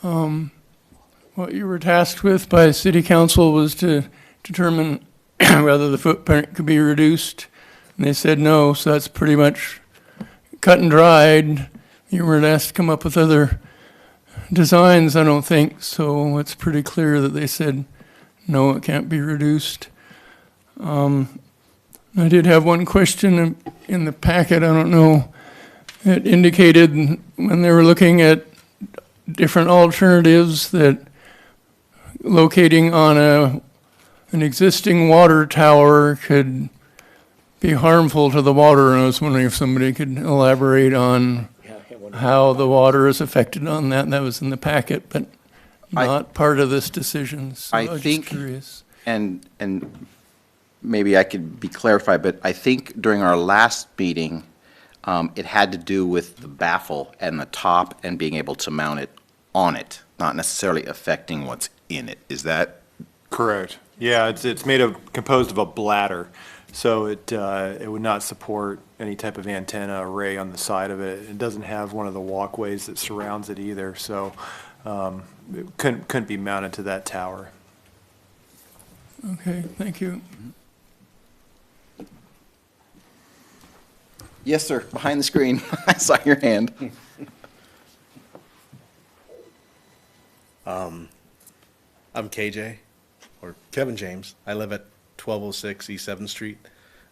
What you were tasked with by City Council was to determine whether the footprint could be reduced. And they said no, so that's pretty much cut and dried. You weren't asked to come up with other designs, I don't think, so it's pretty clear that they said no, it can't be reduced. I did have one question in the packet, I don't know. It indicated when they were looking at different alternatives that locating on an existing water tower could be harmful to the water, and I was wondering if somebody could elaborate on how the water is affected on that. That was in the packet, but not part of this decision, so I was just curious. And maybe I could be clarified, but I think during our last meeting, it had to do with the baffle and the top and being able to mount it on it, not necessarily affecting what's in it. Is that? Correct. Yeah, it's composed of a bladder. So it would not support any type of antenna array on the side of it. It doesn't have one of the walkways that surrounds it either, so it couldn't be mounted to that tower. Okay, thank you. Yes, sir, behind the screen. I saw your hand. I'm KJ, or Kevin James. I live at 1206 East 7th Street,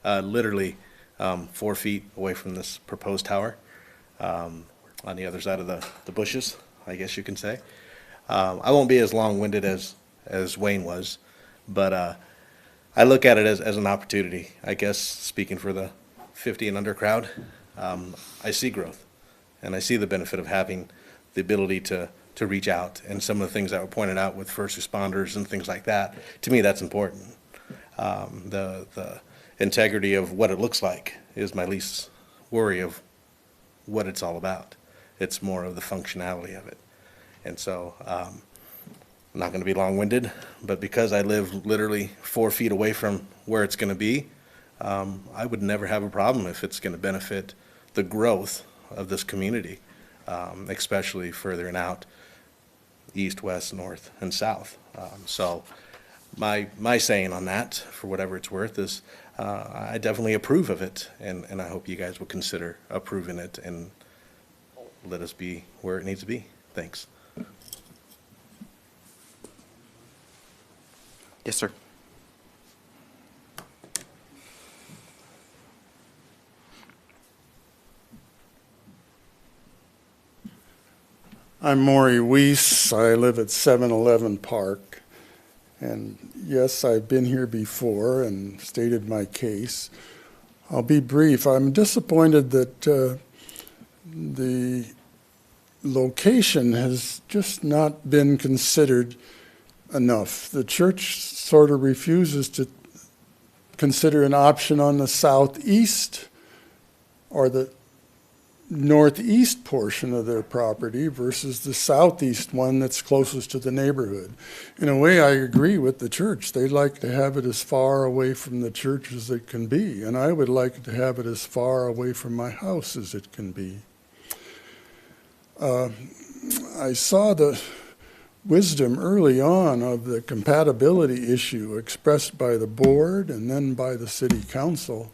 literally 4 feet away from this proposed tower, on the other side of the bushes, I guess you can say. I won't be as long-winded as Wayne was, but I look at it as an opportunity. I guess speaking for the 50 and under crowd, I see growth, and I see the benefit of having the ability to reach out, and some of the things that were pointed out with first responders and things like that. To me, that's important. The integrity of what it looks like is my least worry of what it's all about. It's more of the functionality of it. And so I'm not going to be long-winded, but because I live literally 4 feet away from where it's going to be, I would never have a problem if it's going to benefit the growth of this community, especially furthering out east, west, north, and south. So my saying on that, for whatever it's worth, is I definitely approve of it, and I hope you guys will consider approving it and let us be where it needs to be. Thanks. Yes, sir. I'm Maury Weiss. I live at 711 Park. And yes, I've been here before and stated my case. I'll be brief. I'm disappointed that the location has just not been considered enough. The church sort of refuses to consider an option on the southeast or the northeast portion of their property versus the southeast one that's closest to the neighborhood. In a way, I agree with the church. They'd like to have it as far away from the church as it can be, and I would like to have it as far away from my house as it can be. I saw the wisdom early on of the compatibility issue expressed by the board and then by the city council.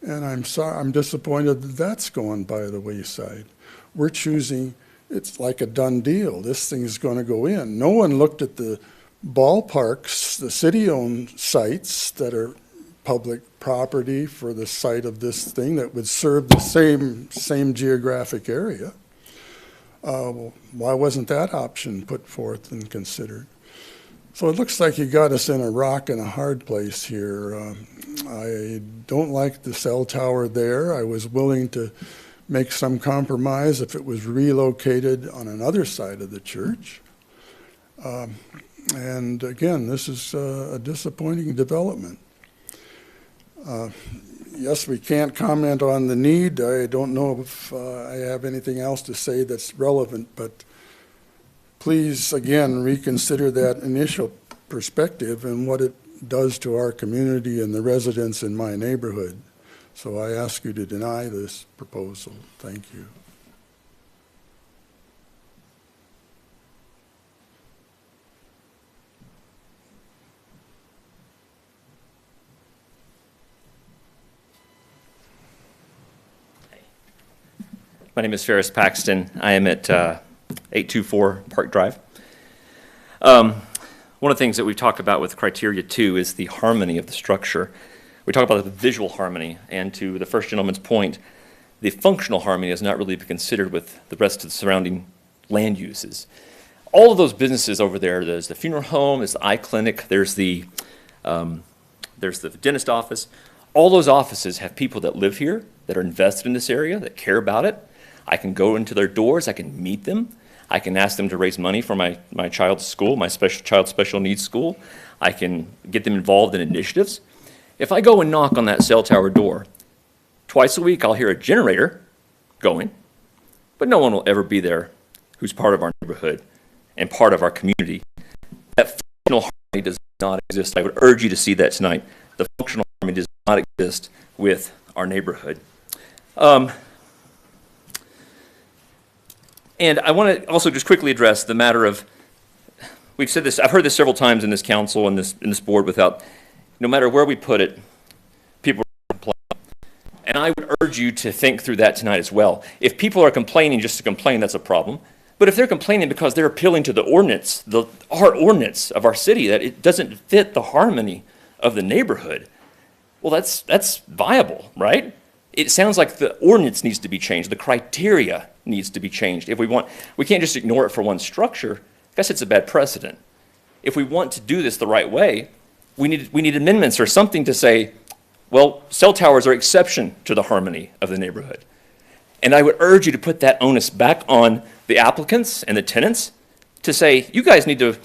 And I'm disappointed that that's going by the wayside. We're choosing, it's like a done deal. This thing is going to go in. No one looked at the ballparks, the city-owned sites that are public property for the site of this thing that would serve the same geographic area. Why wasn't that option put forth and considered? So it looks like you got us in a rock and a hard place here. I don't like the cell tower there. I was willing to make some compromise if it was relocated on another side of the church. And again, this is a disappointing development. Yes, we can't comment on the need. I don't know if I have anything else to say that's relevant, but please, again, reconsider that initial perspective and what it does to our community and the residents in my neighborhood. So I ask you to deny this proposal. Thank you. My name is Ferris Paxton. I am at 824 Park Drive. One of the things that we've talked about with criteria 2 is the harmony of the structure. We talk about the visual harmony, and to the first gentleman's point, the functional harmony has not really been considered with the rest of the surrounding land uses. All of those businesses over there, there's the funeral home, there's the eye clinic, there's the dentist office. All those offices have people that live here, that are invested in this area, that care about it. I can go into their doors, I can meet them, I can ask them to raise money for my child's school, my child's special needs school. I can get them involved in initiatives. If I go and knock on that cell tower door, twice a week I'll hear a generator going, but no one will ever be there who's part of our neighborhood and part of our community. That functional harmony does not exist. I would urge you to see that tonight. The functional harmony does not exist with our neighborhood. And I want to also just quickly address the matter of, we've said this, I've heard this several times in this council and in this board without, no matter where we put it, people are complaining. And I would urge you to think through that tonight as well. If people are complaining just to complain, that's a problem. But if they're complaining because they're appealing to the ordinance, our ordinance of our city, that it doesn't fit the harmony of the neighborhood, well, that's viable, right? It sounds like the ordinance needs to be changed. The criteria needs to be changed. If we can't just ignore it for one structure. I guess it's a bad precedent. If we want to do this the right way, we need amendments or something to say, well, cell towers are exception to the harmony of the neighborhood. And I would urge you to put that onus back on the applicants and the tenants to say, you guys need to,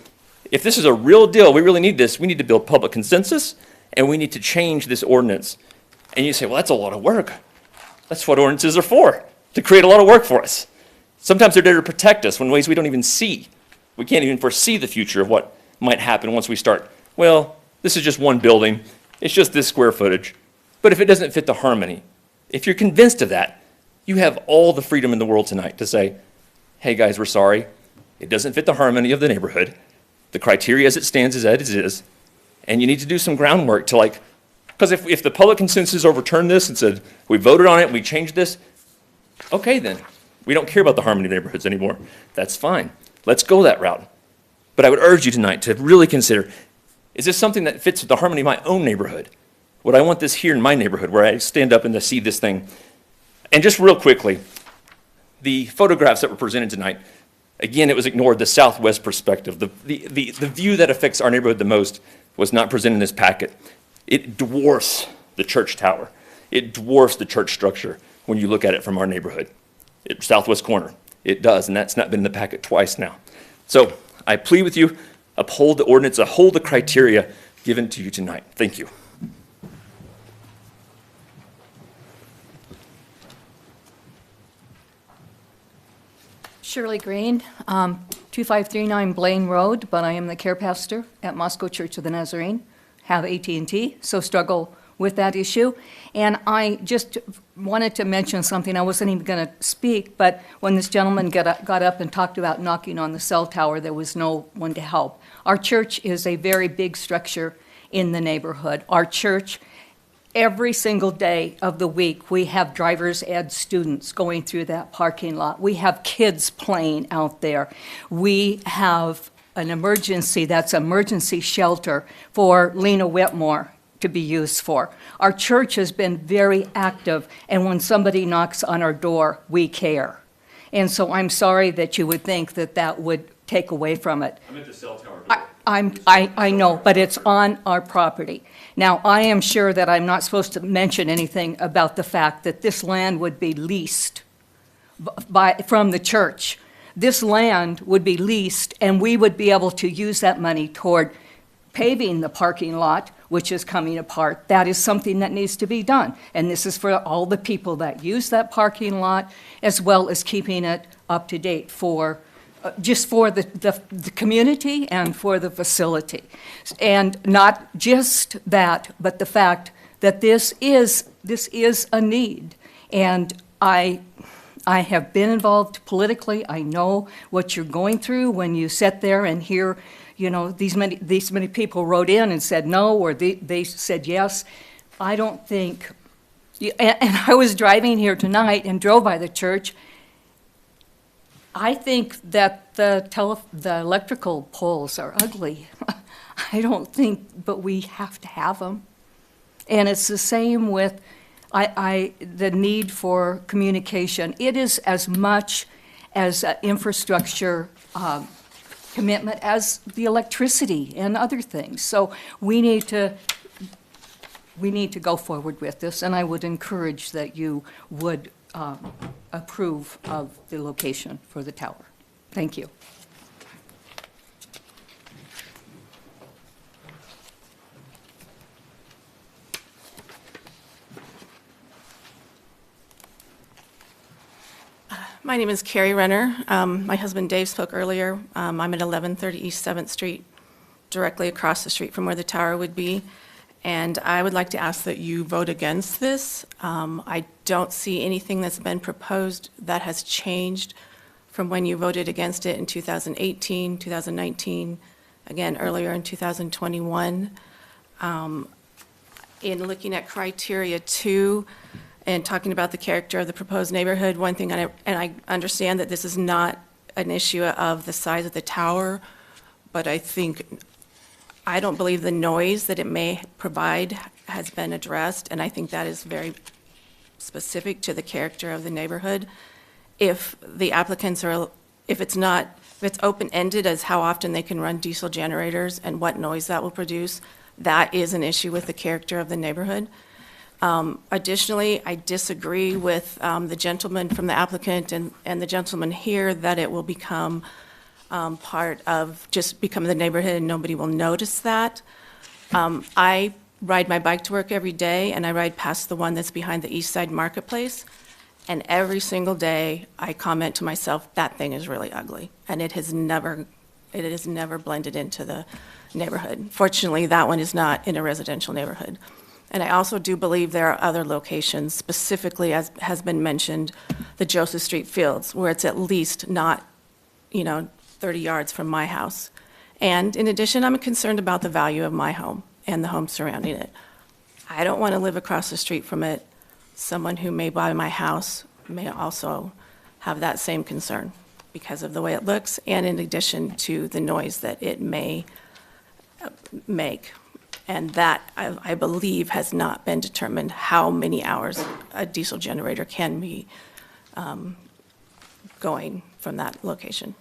if this is a real deal, we really need this, we need to build public consensus and we need to change this ordinance. And you say, well, that's a lot of work. That's what ordinances are for, to create a lot of work for us. Sometimes they're there to protect us in ways we don't even see. We can't even foresee the future of what might happen once we start, well, this is just one building, it's just this square footage. But if it doesn't fit the harmony, if you're convinced of that, you have all the freedom in the world tonight to say, hey guys, we're sorry, it doesn't fit the harmony of the neighborhood, the criteria as it stands is as it is, and you need to do some groundwork to because if the public consensus overturned this and said, we voted on it, we changed this, okay then, we don't care about the harmony of neighborhoods anymore. That's fine. Let's go that route. But I would urge you tonight to really consider, is this something that fits with the harmony of my own neighborhood? Would I want this here in my neighborhood where I stand up and see this thing? And just real quickly, the photographs that were presented tonight, Again, it was ignored, the southwest perspective. The view that affects our neighborhood the most was not presented in this packet. It dwarfs the church tower. It dwarfs the church structure when you look at it from our neighborhood. Southwest corner, it does, and that's not been in the packet twice now. So I plead with you, uphold the ordinance, uphold the criteria given to you tonight. Thank you. Shirley Green, 2539 Blaine Road, but I am the care pastor at Moscow Church of the Nazarene, have AT&T, so struggle with that issue. And I just wanted to mention something. I wasn't even going to speak, but when this gentleman got up and talked about knocking on the cell tower, there was no one to help. Our church is a very big structure in the neighborhood. Our church, every single day of the week, we have driver's ed students going through that parking lot. We have kids playing out there. We have an emergency, that's emergency shelter for Lena Whitmore to be used for. Our church has been very active, and when somebody knocks on our door, we care. And so I'm sorry that you would think that that would take away from it. I'm at the cell tower. I know, but it's on our property. Now, I am sure that I'm not supposed to mention anything about the fact that this land would be leased from the church. This land would be leased, and we would be able to use that money toward paving the parking lot, which is coming apart. That is something that needs to be done. And this is for all the people that use that parking lot, as well as keeping it up to date for just for the community and for the facility. And not just that, but the fact that this is a need. And I have been involved politically. I know what you're going through when you sit there and hear, you know, these many people wrote in and said no, or they said yes. I don't think, and I was driving here tonight and drove by the church. I think that the electrical poles are ugly. I don't think, but we have to have them. And it's the same with the need for communication. It is as much as an infrastructure commitment as the electricity and other things. So we need to go forward with this, and I would encourage that you would approve of the location for the tower. Thank you. My name is Carrie Renner. My husband Dave spoke earlier. I'm at 1130 East 7th Street, directly across the street from where the tower would be. And I would like to ask that you vote against this. I don't see anything that's been proposed that has changed from when you voted against it in 2018, 2019, again, earlier in 2021. In looking at criteria 2 and talking about the character of the proposed neighborhood, one thing, and I understand that this is not an issue of the size of the tower, but I don't believe the noise that it may provide has been addressed, and I think that is very specific to the character of the neighborhood. If the applicants are, if it's open-ended as how often they can run diesel generators and what noise that will produce, that is an issue with the character of the neighborhood. Additionally, I disagree with the gentleman from the applicant and the gentleman here that it will become become the neighborhood and nobody will notice that. I ride my bike to work every day, and I ride past the one that's behind the East Side Marketplace, and every single day I comment to myself, that thing is really ugly, and it has never blended into the neighborhood. Fortunately, that one is not in a residential neighborhood. And I also do believe there are other locations, specifically, as has been mentioned, the Joseph Street Fields, where it's at least not, 30 yards from my house. And in addition, I'm concerned about the value of my home and the home surrounding it. I don't want to live across the street from it. Someone who may buy my house may also have that same concern because of the way it looks and in addition to the noise that it may make. And that, I believe, has not been determined how many hours a diesel generator can be going from that location.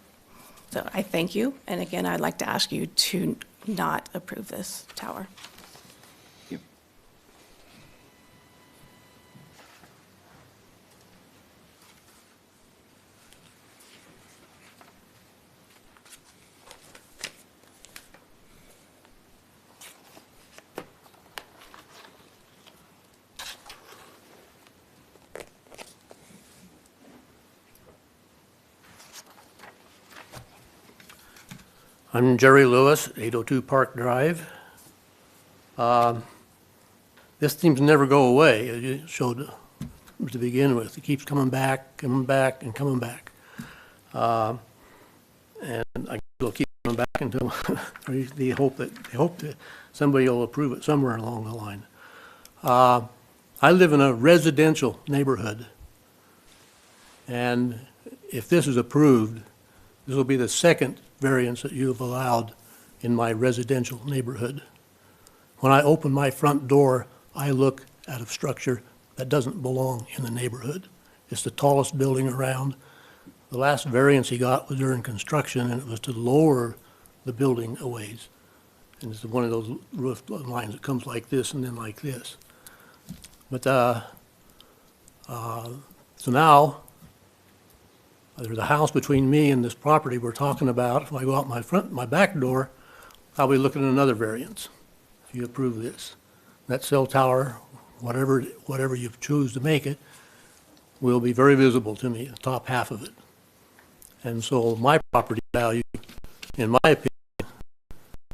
So I thank you, and again, I'd like to ask you to not approve this tower. I'm Jerry Lewis, 802 Park Drive. This seems to never go away, as you showed to begin with. It keeps coming back, and coming back. And I guess it'll keep coming back until they hope that somebody will approve it somewhere along the line. I live in a residential neighborhood, and if this is approved, this will be the second variance that you have allowed in my residential neighborhood. When I open my front door, I look at a structure that doesn't belong in the neighborhood. It's the tallest building around. The last variance he got was during construction, and it was to lower the building a ways. And it's one of those roof lines that comes like this and then like this. But so now, there's a house between me and this property we're talking about. If I go out my back door, I'll be looking at another variance, if you approve this. That cell tower, whatever you choose to make it, will be very visible to me, the top half of it. And so my property value, in my opinion,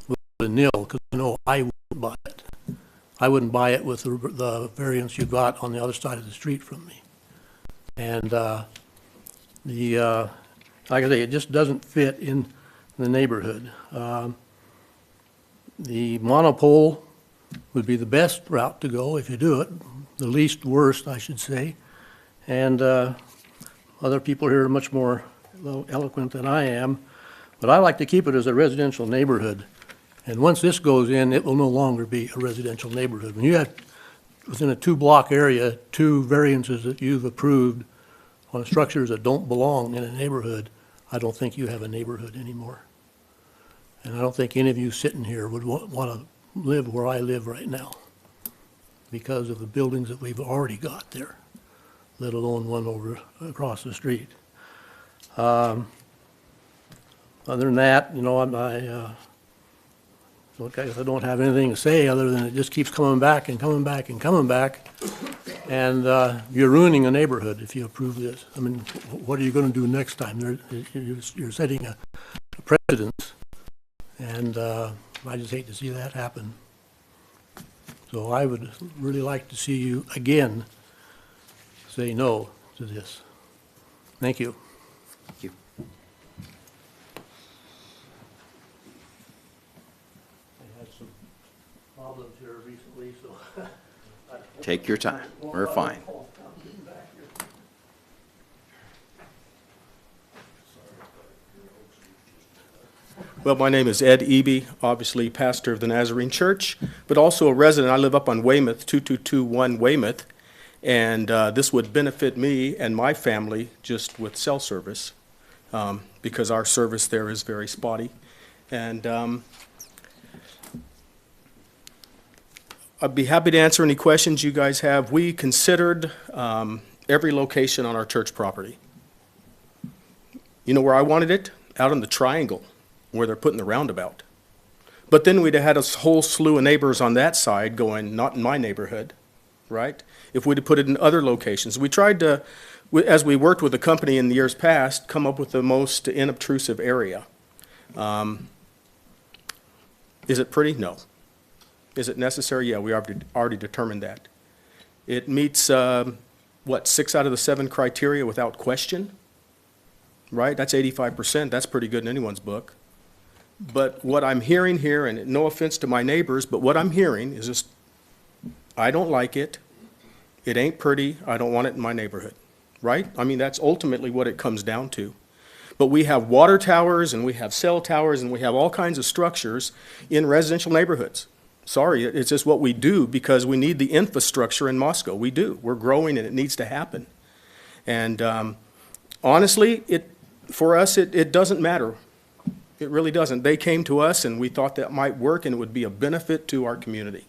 will be nil, because I know I wouldn't buy it. I wouldn't buy it with the variance you got on the other side of the street from me. And like I say, it just doesn't fit in the neighborhood. The monopole would be the best route to go if you do it, the least worst, I should say. And other people here are much more eloquent than I am, but I like to keep it as a residential neighborhood. And once this goes in, it will no longer be a residential neighborhood. When you have, within a 2-block area, 2 variances that you've approved on structures that don't belong in a neighborhood, I don't think you have a neighborhood anymore. And I don't think any of you sitting here would want to live where I live right now because of the buildings that we've already got there, let alone one over across the street. Other than that, you know, I don't have anything to say other than it just keeps coming back and coming back and coming back. And you're ruining a neighborhood if you approve this. I mean, what are you going to do next time? You're setting a precedent, and I just hate to see that happen. So I would really like to see you again say no to this. Thank you. Thank you. I had some problems here recently, so. Take your time. We're fine. Well, my name is Ed Eby, obviously pastor of the Nazarene Church, but also a resident. I live up on Weymouth, 2221 Weymouth, and this would benefit me and my family just with cell service because our service there is very spotty. And I'd be happy to answer any questions you guys have. We considered every location on our church property. You know where I wanted it? Out in the triangle, where they're putting the roundabout. But then we'd have had a whole slew of neighbors on that side going, not in my neighborhood, right? If we'd have put it in other locations. We tried to, as we worked with the company in the years past, come up with the most inobtrusive area. Is it pretty? No. Is it necessary? Yeah, we already determined that. It meets, 6 out of the 7 criteria without question, right? That's 85%. That's pretty good in anyone's book. But what I'm hearing here, and no offense to my neighbors, but what I'm hearing is just, I don't like it. It ain't pretty. I don't want it in my neighborhood, right? I mean, that's ultimately what it comes down to. But we have water towers, and we have cell towers, and we have all kinds of structures in residential neighborhoods. Sorry, it's just what we do because we need the infrastructure in Moscow. We do. We're growing, and it needs to happen. And honestly, for us, it doesn't matter It really doesn't. They came to us and we thought that might work and it would be a benefit to our community.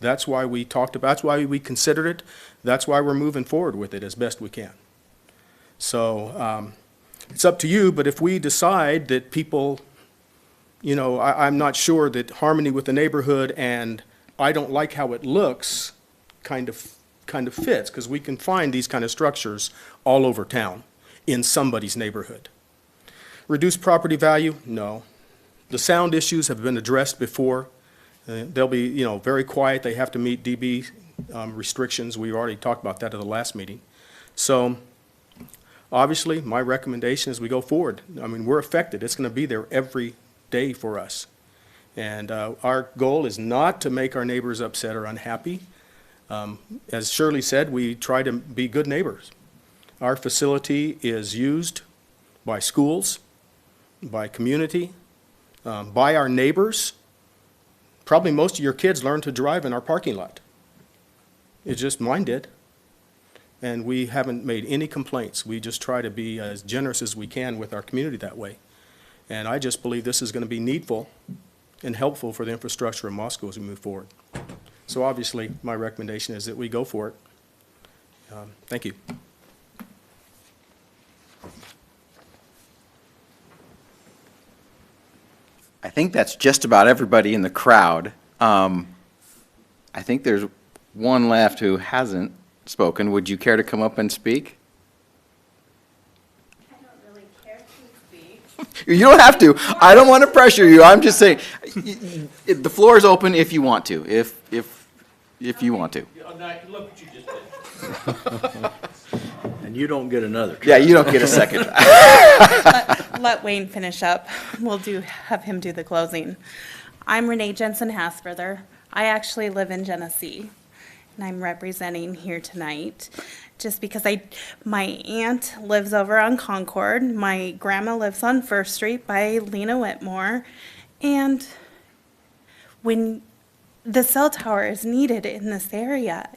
That's why we talked about, that's why we considered it. That's why we're moving forward with it as best we can. So it's up to you, but if we decide that people, you know, I'm not sure that harmony with the neighborhood and I don't like how it looks kind of fits, because we can find these kind of structures all over town in somebody's neighborhood. Reduced property value? No. The sound issues have been addressed before. They'll be, you know, very quiet. They have to meet dB restrictions. We already talked about that at the last meeting. So obviously, my recommendation is we go forward. I mean, we're affected. It's going to be there every day for us. And our goal is not to make our neighbors upset or unhappy. As Shirley said, we try to be good neighbors. Our facility is used by schools, by community, by our neighbors. Probably most of your kids learned to drive in our parking lot. It's just mine did. And we haven't made any complaints. We just try to be as generous as we can with our community that way. And I just believe this is going to be needful and helpful for the infrastructure of Moscow as we move forward. So obviously, my recommendation is that we go for it. Thank you. I think that's just about everybody in the crowd. I think there's one left who hasn't spoken. Would you care to come up and speak? I don't really care to speak. You don't have to. I don't want to pressure you. I'm just saying, the floor is open if you want to, if you want to. Look what you just did. And you don't get another try. Yeah, you don't get a second. Let Wayne finish up. We'll have him do the closing. I'm Renee Jensen Hasfurther. I actually live in Genesee, and I'm representing here tonight just because my aunt lives over on Concord. My grandma lives on First Street by Lena Whitmore, and when the cell tower is needed in this area,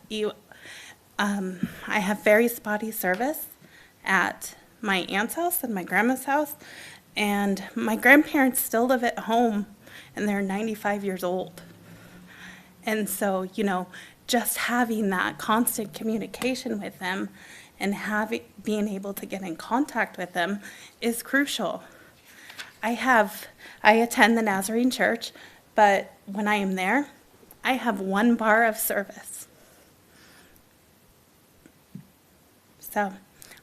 I have very spotty service at my aunt's house and my grandma's house, and my grandparents still live at home, and they're 95 years old. And so, you know, just having that constant communication with them and being able to get in contact with them is crucial. I attend the Nazarene Church, but when I am there, I have one bar of service. So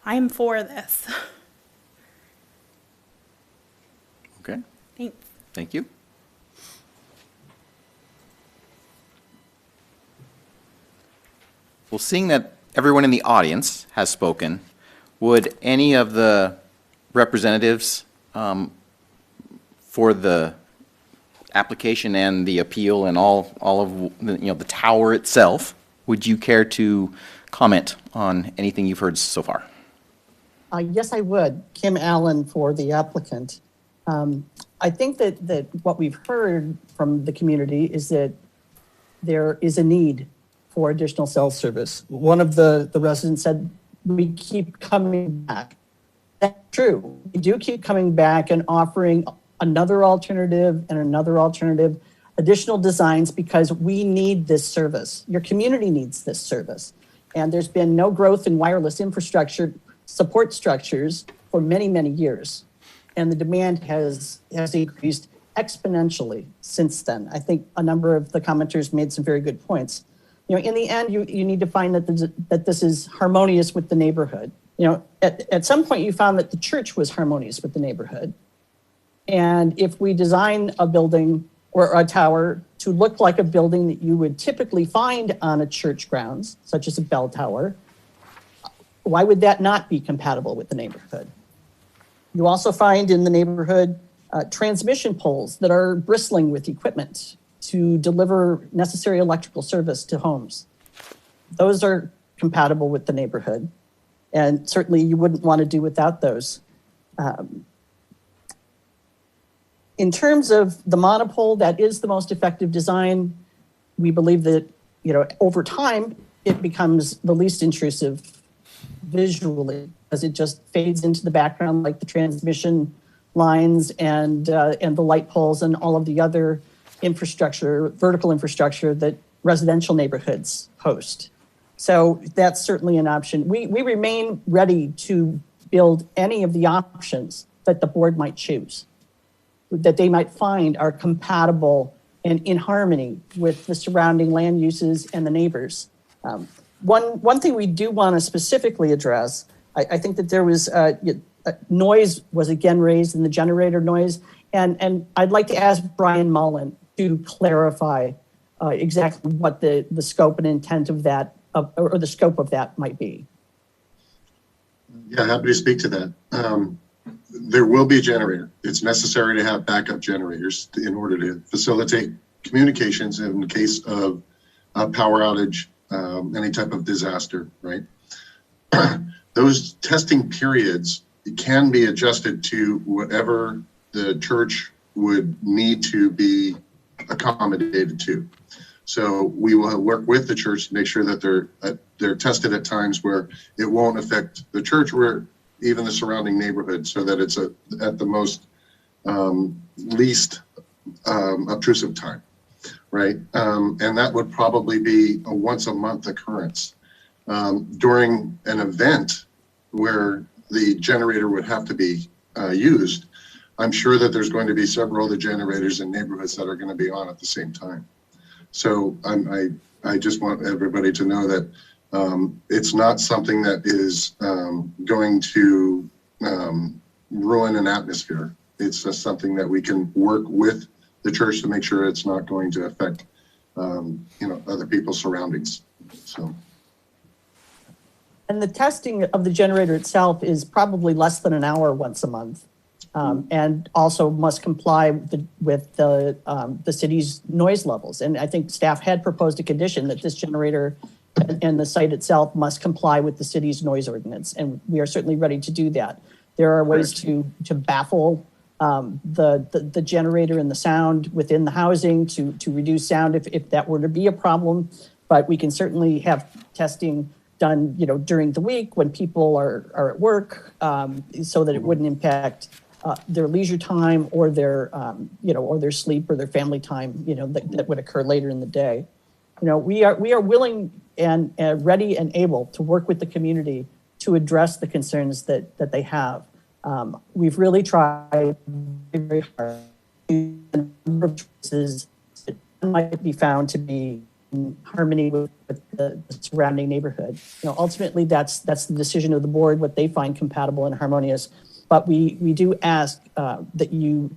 I'm for this. Okay. Thanks. Thank you. Well, seeing that everyone in the audience has spoken, would any of the representatives for the application and the appeal and all of the tower itself, would you care to comment on anything you've heard so far? Yes, I would. Kim Allen for the applicant. I think that what we've heard from the community is that there is a need for additional cell service. One of the residents said, we keep coming back. That's true. We do keep coming back and offering another alternative and another alternative, additional designs, because we need this service. Your community needs this service. And there's been no growth in wireless infrastructure support structures for many, many years. And the demand has increased exponentially since then. I think a number of the commenters made some very good points. You know, in the end, you need to find that this is harmonious with the neighborhood. You know, at some point you found that the church was harmonious with the neighborhood. And if we design a building or a tower to look like a building that you would typically find on a church grounds, such as a bell tower, why would that not be compatible with the neighborhood? You also find in the neighborhood transmission poles that are bristling with equipment to deliver necessary electrical service to homes. Those are compatible with the neighborhood, and certainly you wouldn't want to do without those. In terms of the monopole, that is the most effective design. We believe that, you know, over time, it becomes the least intrusive visually, as it just fades into the background like the transmission lines and the light poles and all of the other infrastructure, vertical infrastructure that residential neighborhoods host. So that's certainly an option. We remain ready to build any of the options that the board might choose, that they might find are compatible and in harmony with the surrounding land uses and the neighbors. One thing we do want to specifically address, I think that there was noise was again raised in the generator noise, and I'd like to ask Brian Mullen to clarify exactly what the scope and intent of that, or the scope of that might be. Yeah, happy to speak to that. There will be a generator. It's necessary to have backup generators in order to facilitate communications in the case of a power outage, any type of disaster, right? Those testing periods can be adjusted to whatever the church would need to be accommodated to. So we will work with the church to make sure that they're tested at times where it won't affect the church or even the surrounding neighborhood, so that it's at the most least obtrusive time, right? And that would probably be a once a month occurrence. During an event where the generator would have to be used, I'm sure that there's going to be several other generators in neighborhoods that are going to be on at the same time. So I just want everybody to know that it's not something that is going to ruin an atmosphere. It's just something that we can work with the church to make sure it's not going to affect other people's surroundings. So. And the testing of the generator itself is probably less than an hour once a month, and also must comply with the city's noise levels. And I think staff had proposed a condition that this generator and the site itself must comply with the city's noise ordinance, and we are certainly ready to do that. There are ways to baffle the generator and the sound within the housing to reduce sound if that were to be a problem, but we can certainly have testing done, during the week when people are at work, so that it wouldn't impact their leisure time or their, or their sleep or their family time, that would occur later in the day. We are willing and ready and able to work with the community to address the concerns that they have. We've really tried very hard. A number of choices that might be found to be in harmony with the surrounding neighborhood. Ultimately, that's the decision of the board, what they find compatible and harmonious. But we do ask that you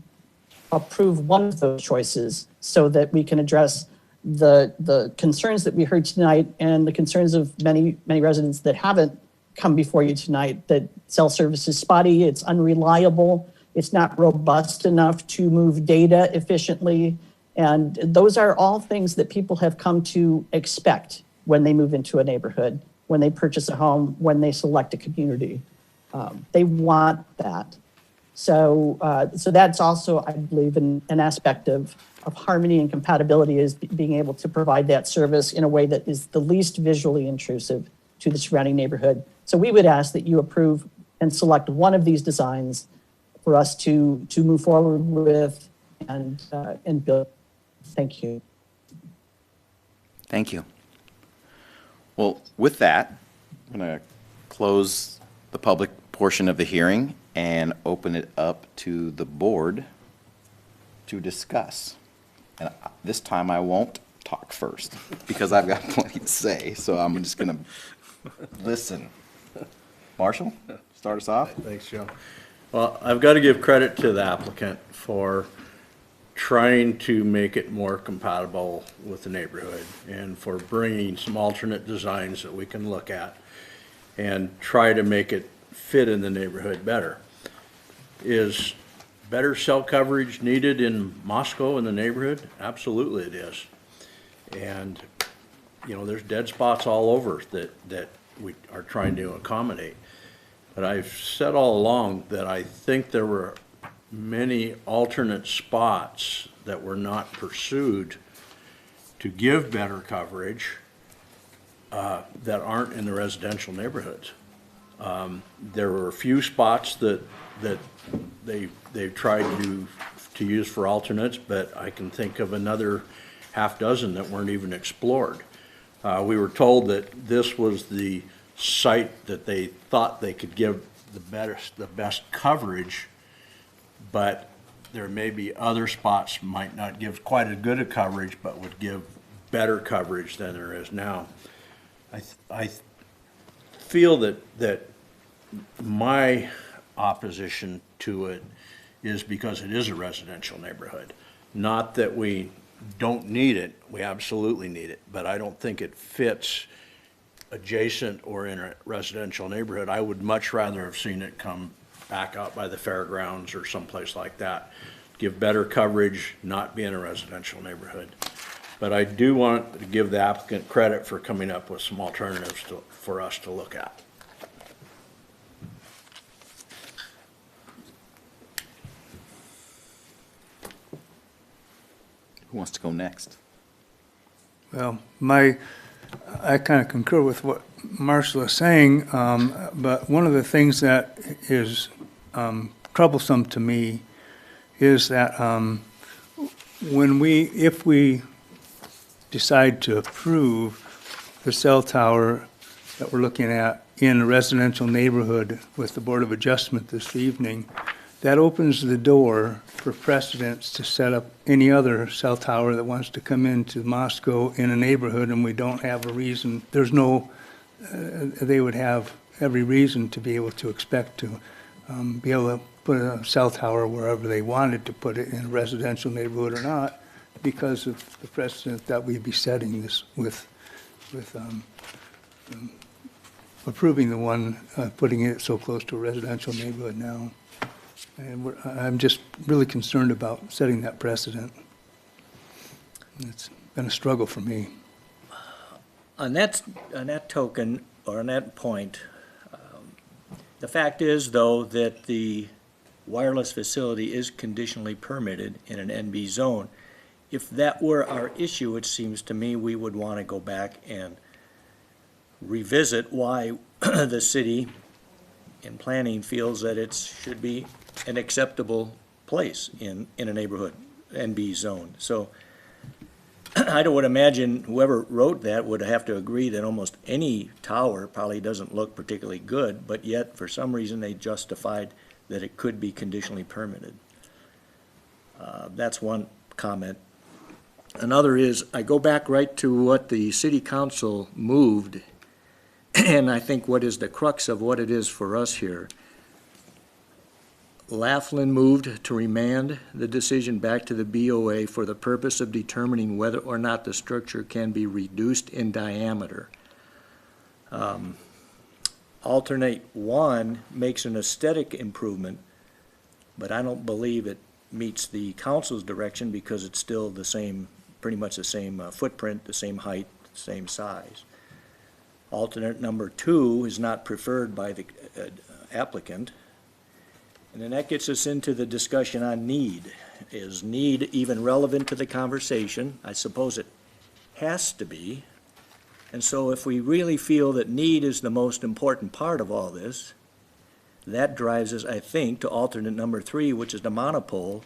approve one of those choices so that we can address the concerns that we heard tonight and the concerns of many residents that haven't come before you tonight, that cell service is spotty, it's unreliable, it's not robust enough to move data efficiently. And those are all things that people have come to expect when they move into a neighborhood, when they purchase a home, when they select a community. They want that. So that's also, I believe, an aspect of harmony and compatibility, is being able to provide that service in a way that is the least visually intrusive to the surrounding neighborhood. So we would ask that you approve and select one of these designs for us to move forward with and build. Thank you. Thank you. Well, with that, I'm going to close the public portion of the hearing and open it up to the board to discuss. And this time I won't talk first because I've got plenty to say, so I'm just going to listen. Marshall, start us off. Thanks, Joe. Well, I've got to give credit to the applicant for trying to make it more compatible with the neighborhood and for bringing some alternate designs that we can look at and try to make it fit in the neighborhood better. Is better cell coverage needed in Moscow in the neighborhood? Absolutely it is. And, there's dead spots all over that we are trying to accommodate. But I've said all along that I think there were many alternate spots that were not pursued to give better coverage that aren't in the residential neighborhoods. There were a few spots that that they've tried to use for alternates, but I can think of another half dozen that weren't even explored. We were told that this was the site that they thought they could give the best coverage, but there may be other spots might not give quite as good a coverage, but would give better coverage than there is now. I feel that my opposition to it is because it is a residential neighborhood. Not that we don't need it, we absolutely need it, but I don't think it fits adjacent or in a residential neighborhood. I would much rather have seen it come back out by the fairgrounds or someplace like that. Give better coverage, not be in a residential neighborhood. But I do want to give the applicant credit for coming up with some alternatives for us to look at. Who wants to go next? Well, I kind of concur with what Marshall is saying, but one of the things that is troublesome to me is that if we decide to approve the cell tower that we're looking at in a residential neighborhood with the Board of Adjustment this evening, that opens the door for precedents to set up any other cell tower that wants to come into Moscow in a neighborhood, and we don't have a reason, they would have every reason to be able to expect to be able to put a cell tower wherever they wanted to put it, in a residential neighborhood or not, because of the precedent that we'd be setting this with approving the one, putting it so close to a residential neighborhood now. And I'm just really concerned about setting that precedent. It's been a struggle for me. On that token, or on that point, the fact is, though, that the wireless facility is conditionally permitted in an NB zone. If that were our issue, it seems to me we would want to go back and revisit why the city in planning feels that it should be an acceptable place in a neighborhood, NB zone. So I would imagine whoever wrote that would have to agree that almost any tower probably doesn't look particularly good, but yet for some reason they justified that it could be conditionally permitted. That's one comment. Another is, I go back right to what the city council moved, and I think what is the crux of what it is for us here. Laughlin moved to remand the decision back to the BOA for the purpose of determining whether or not the structure can be reduced in diameter. Alternate 1 makes an aesthetic improvement, but I don't believe it meets the council's direction because it's still the same, pretty much the same footprint, the same height, same size. Alternate number 2 is not preferred by the applicant. And then that gets us into the discussion on need. Is need even relevant to the conversation? I suppose it has to be. And so if we really feel that need is the most important part of all this, that drives us, I think, to alternate number 3, which is the monopole,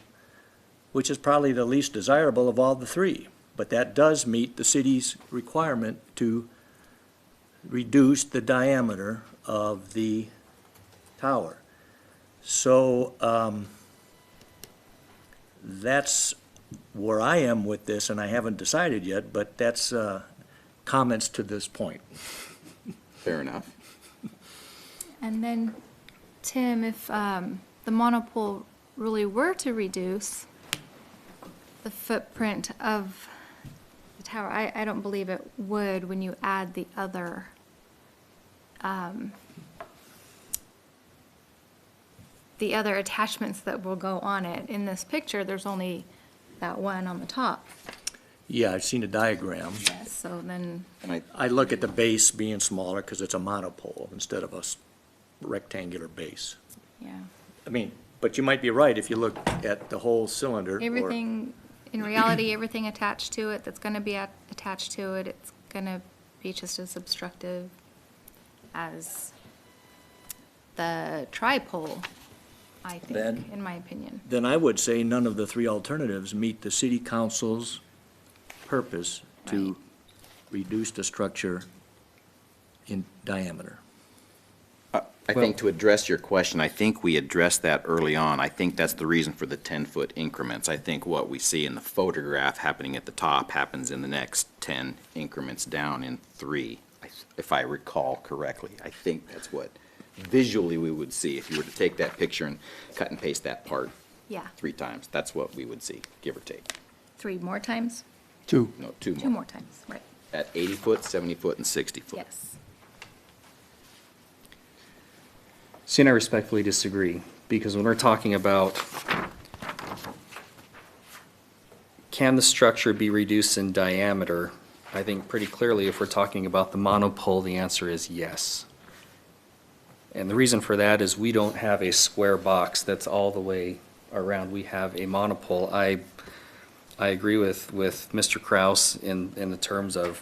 which is probably the least desirable of all the 3. But that does meet the city's requirement to reduce the diameter of the tower. So that's where I am with this, and I haven't decided yet, but that's comments to this point. Fair enough. And then, Tim, if the monopole really were to reduce the footprint of the tower, I don't believe it would when you add the other attachments that will go on it. In this picture, there's only that one on the top. Yeah, I've seen a diagram. Yes, so then, And I look at the base being smaller because it's a monopole instead of a rectangular base. yeah. I mean, but you might be right if you look at the whole cylinder. Everything, in reality, everything attached to it that's gonna be attached to it, it's gonna be just as obstructive as the tripole I Then- think, in my opinion. Then I would say none of the three alternatives meet the city council's purpose to reduce the structure in diameter. I think to address your question, I think we addressed that early on. I think that's the reason for the 10-foot increments. I think what we see in the photograph happening at the top happens in the next 10 increments down in 3, if I recall correctly. I think that's what visually we would see if you were to take that picture and cut and paste that part Yeah, 3 times. That's what we would see, give or take. 3 more times? 2. No, 2 more. 2 more times, right, At 80 foot, 70 foot, and 60 foot. yes. See, and I respectfully disagree, because when we're talking about can the structure be reduced in diameter, I think pretty clearly if we're talking about the monopole, the answer is yes. And the reason for that is we don't have a square box that's all the way around. We have a monopole. I agree with Mr. Kraus in the terms of,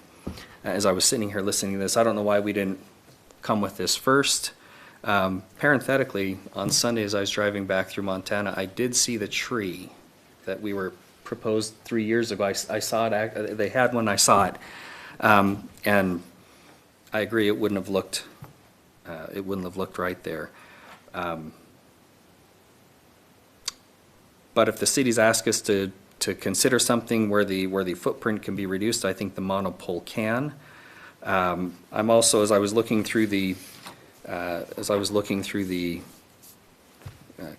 as I was sitting here listening to this, I don't know why we didn't come with this first. Parenthetically, on Sunday as I was driving back through Montana, I did see the tree that we were proposed 3 years ago. I saw it, they had one, I saw it. And I agree, it wouldn't have looked right there. But if the cities ask us to consider something where the footprint can be reduced, I think the monopole can. I'm also, as I was looking through the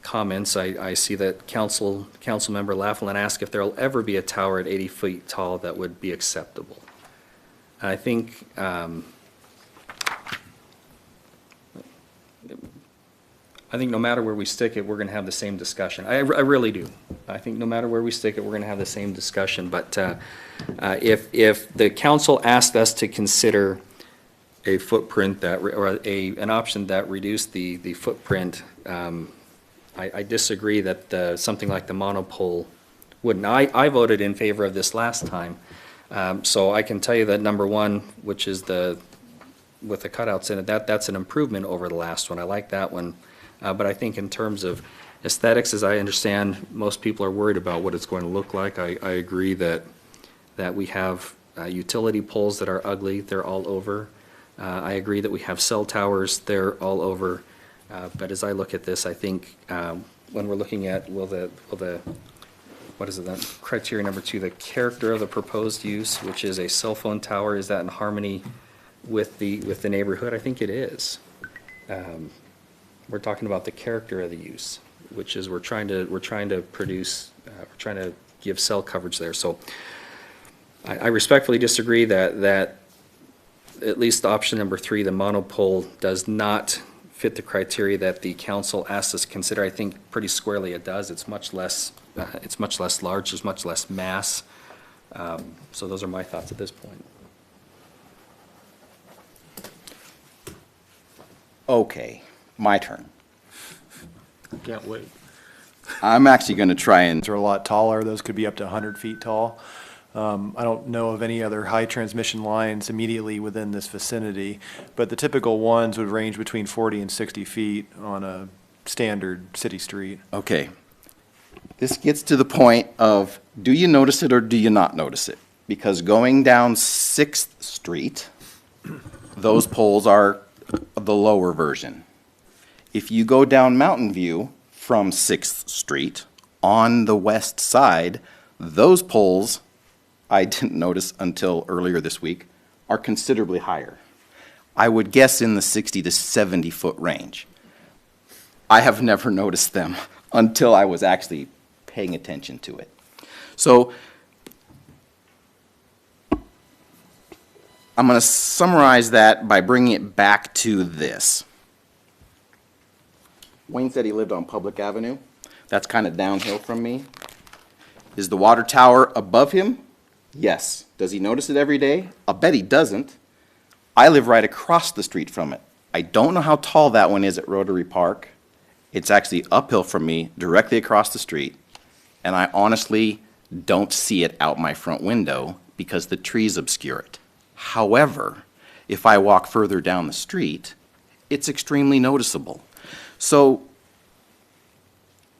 comments, I see that Councilmember Laughlin asked if there'll ever be a tower at 80 feet tall that would be acceptable. I think, no matter where we stick it, we're going to have the same discussion. I really do. I think no matter where we stick it, we're going to have the same discussion. But if the council asked us to consider a footprint that, or an option that reduced the footprint, I disagree that something like the monopole wouldn't. I voted in favor of this last time. So I can tell you that number 1, which is with the cutouts in it, that's an improvement over the last one. I like that one. But I think in terms of aesthetics, as I understand, most people are worried about what it's going to look like. I agree that we have utility poles that are ugly. They're all over. I agree that we have cell towers, they're all over. But as I look at this, I think when we're looking at what is it, that criteria number 2, the character of the proposed use, which is a cell phone tower, is that in harmony with the neighborhood? I think it is. We're talking about the character of the use, which is we're trying to give cell coverage there. So I respectfully disagree that at least option number 3, the monopole, does not fit the criteria that the council asked us to consider. I think pretty squarely it does. It's much less large, there's much less mass. So those are my thoughts at this point. Okay, my turn. Can't wait. I'm actually going to try and They're a lot taller. Those could be up to 100 feet tall. I don't know of any other high transmission lines immediately within this vicinity, but the typical ones would range between 40 and 60 feet on a standard city street. Okay. This gets to the point of, do you notice it or do you not notice it? Because going down 6th Street, those poles are the lower version. If you go down Mountain View from 6th Street on the west side, those poles, I didn't notice until earlier this week, are considerably higher. I would guess in the 60 to 70 foot range. I have never noticed them until I was actually paying attention to it. So I'm going to summarize that by bringing it back to this. Wayne said he lived on Public Avenue. That's kind of downhill from me. Is the water tower above him? Yes. Does he notice it every day? I'll bet he doesn't. I live right across the street from it. I don't know how tall that one is at Rotary Park. It's actually uphill from me, directly across the street, and I honestly don't see it out my front window because the trees obscure it. However, if I walk further down the street, it's extremely noticeable. So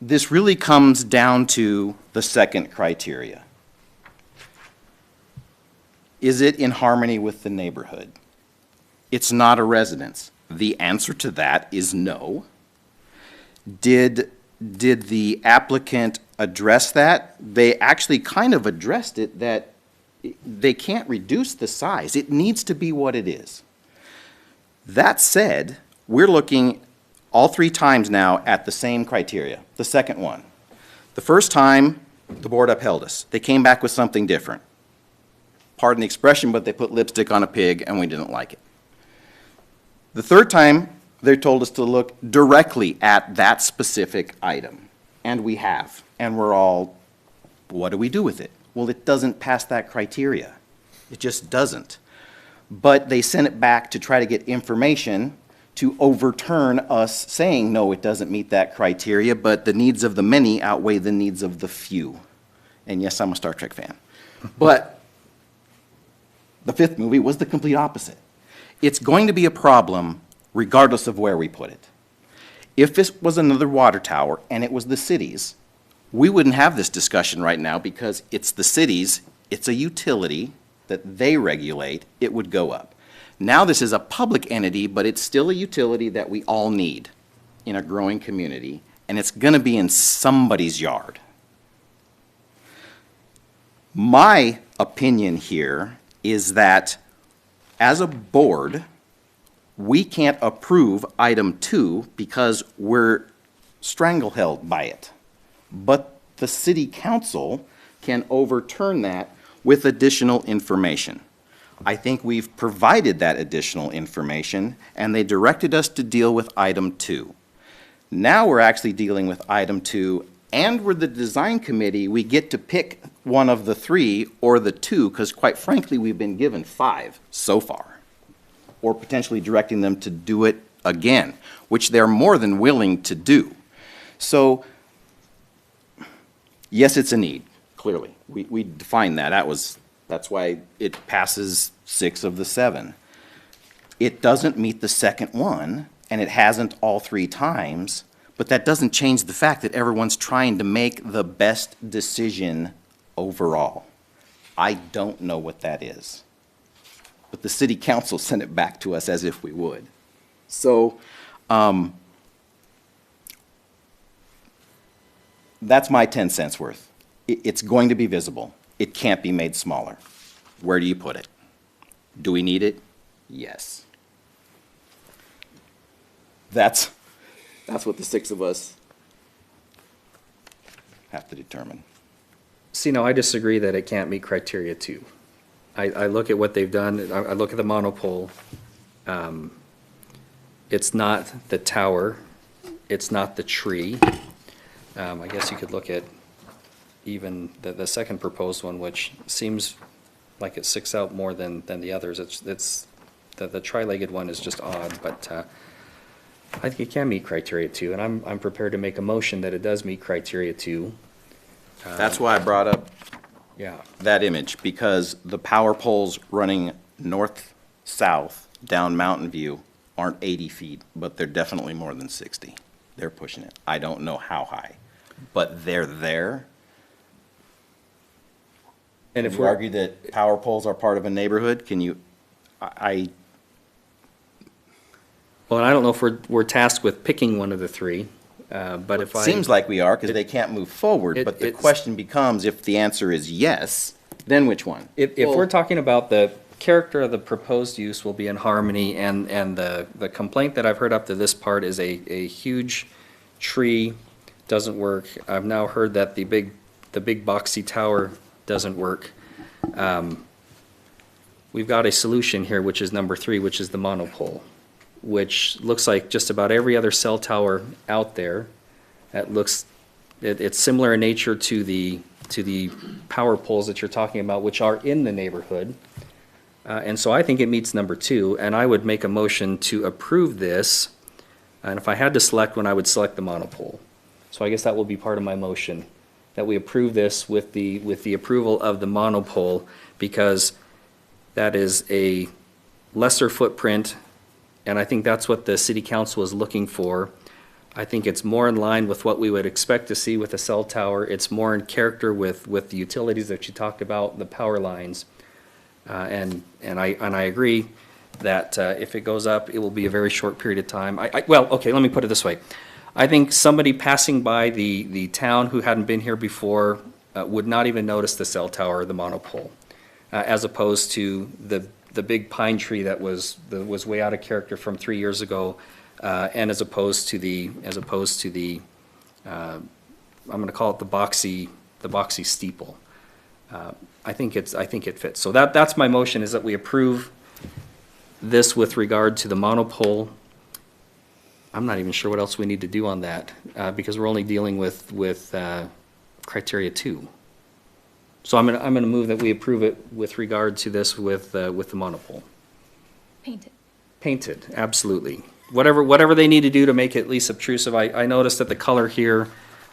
this really comes down to the second criteria. Is it in harmony with the neighborhood? It's not a residence. The answer to that is no. Did the applicant address that? They actually kind of addressed it, that they can't reduce the size. It needs to be what it is. That said, we're looking all 3 times now at the same criteria, the second one. The first time, the board upheld us. They came back with something different. Pardon the expression, but they put lipstick on a pig and we didn't like it. The third time, they told us to look directly at that specific item. And we have. And we're all, what do we do with it? Well, it doesn't pass that criteria. It just doesn't. But they sent it back to try to get information to overturn us saying, no, it doesn't meet that criteria, but the needs of the many outweigh the needs of the few. And yes, I'm a Star Trek fan. But the 5th movie was the complete opposite. It's going to be a problem regardless of where we put it. If this was another water tower and it was the city's, we wouldn't have this discussion right now because it's the city's, it's a utility that they regulate, it would go up. Now this is a public entity, but it's still a utility that we all need in a growing community, and it's going to be in somebody's yard. My opinion here is that as a board, we can't approve item 2 because we're strangleheld by it. But the city council can overturn that with additional information. I think we've provided that additional information, and they directed us to deal with item 2. Now we're actually dealing with item 2, and we're the design committee. We get to pick one of the 3 or the 2, because quite frankly, we've been given 5 so far, or potentially directing them to do it again, which they're more than willing to do. So, yes, it's a need, clearly. We defined that. That's why it passes 6 of the 7. It doesn't meet the second one, and it hasn't all 3 times, but that doesn't change the fact that everyone's trying to make the best decision overall. I don't know what that is. But the city council sent it back to us as if we would. So, that's my 10 cents worth. It's going to be visible. It can't be made smaller. Where do you put it? Do we need it? Yes. That's what the 6 of us have to determine. See, no, I disagree that it can't meet criteria 2. I look at what they've done, I look at the monopole. It's not the tower, it's not the tree. I guess you could look at even the second proposed one, which seems like it sticks out more than the others. It's the tri-legged one is just odd, but I think it can meet criteria 2, and I'm prepared to make a motion that it does meet criteria 2. That's why I brought up that image, because the power poles running north-south down Mountain View aren't 80 feet, but they're definitely more than 60. They're pushing it. I don't know how high, but they're there. And if we argue that power poles are part of a neighborhood, can you, well, I don't know if we're tasked with picking one of the 3, but if it seems like we are, because they can't move forward, but the question becomes, if the answer is yes, then which one? If we're talking about the character of the proposed use will be in harmony, and the complaint that I've heard up to this part is a huge tree doesn't work. I've now heard that the big boxy tower doesn't work. We've got a solution here, which is number 3, which is the monopole, which looks like just about every other cell tower out there. It's similar in nature to the power poles that you're talking about, which are in the neighborhood. And so I think it meets number 2, and I would make a motion to approve this. And if I had to select one, I would select the monopole. So I guess that will be part of my motion, that we approve this with the approval of the monopole, because that is a lesser footprint, and I think that's what the city council is looking for. I think it's more in line with what we would expect to see with a cell tower. It's more in character with the utilities that you talked about, the power lines. And I agree that if it goes up, it will be a very short period of time. Well, okay, let me put it this way. I think somebody passing by the town who hadn't been here before would not even notice the cell tower or the monopole, as opposed to the big pine tree that was way out of character from 3 years ago, and as opposed to the I'm going to call it the boxy steeple. I think it fits. So that's my motion, is that we approve this with regard to the monopole. I'm not even sure what else we need to do on that, because we're only dealing with criteria 2. So I'm gonna move that we approve it with regard to this with the monopole. Painted. Painted, absolutely. Whatever they need to do to make it least obtrusive. I noticed that the color here,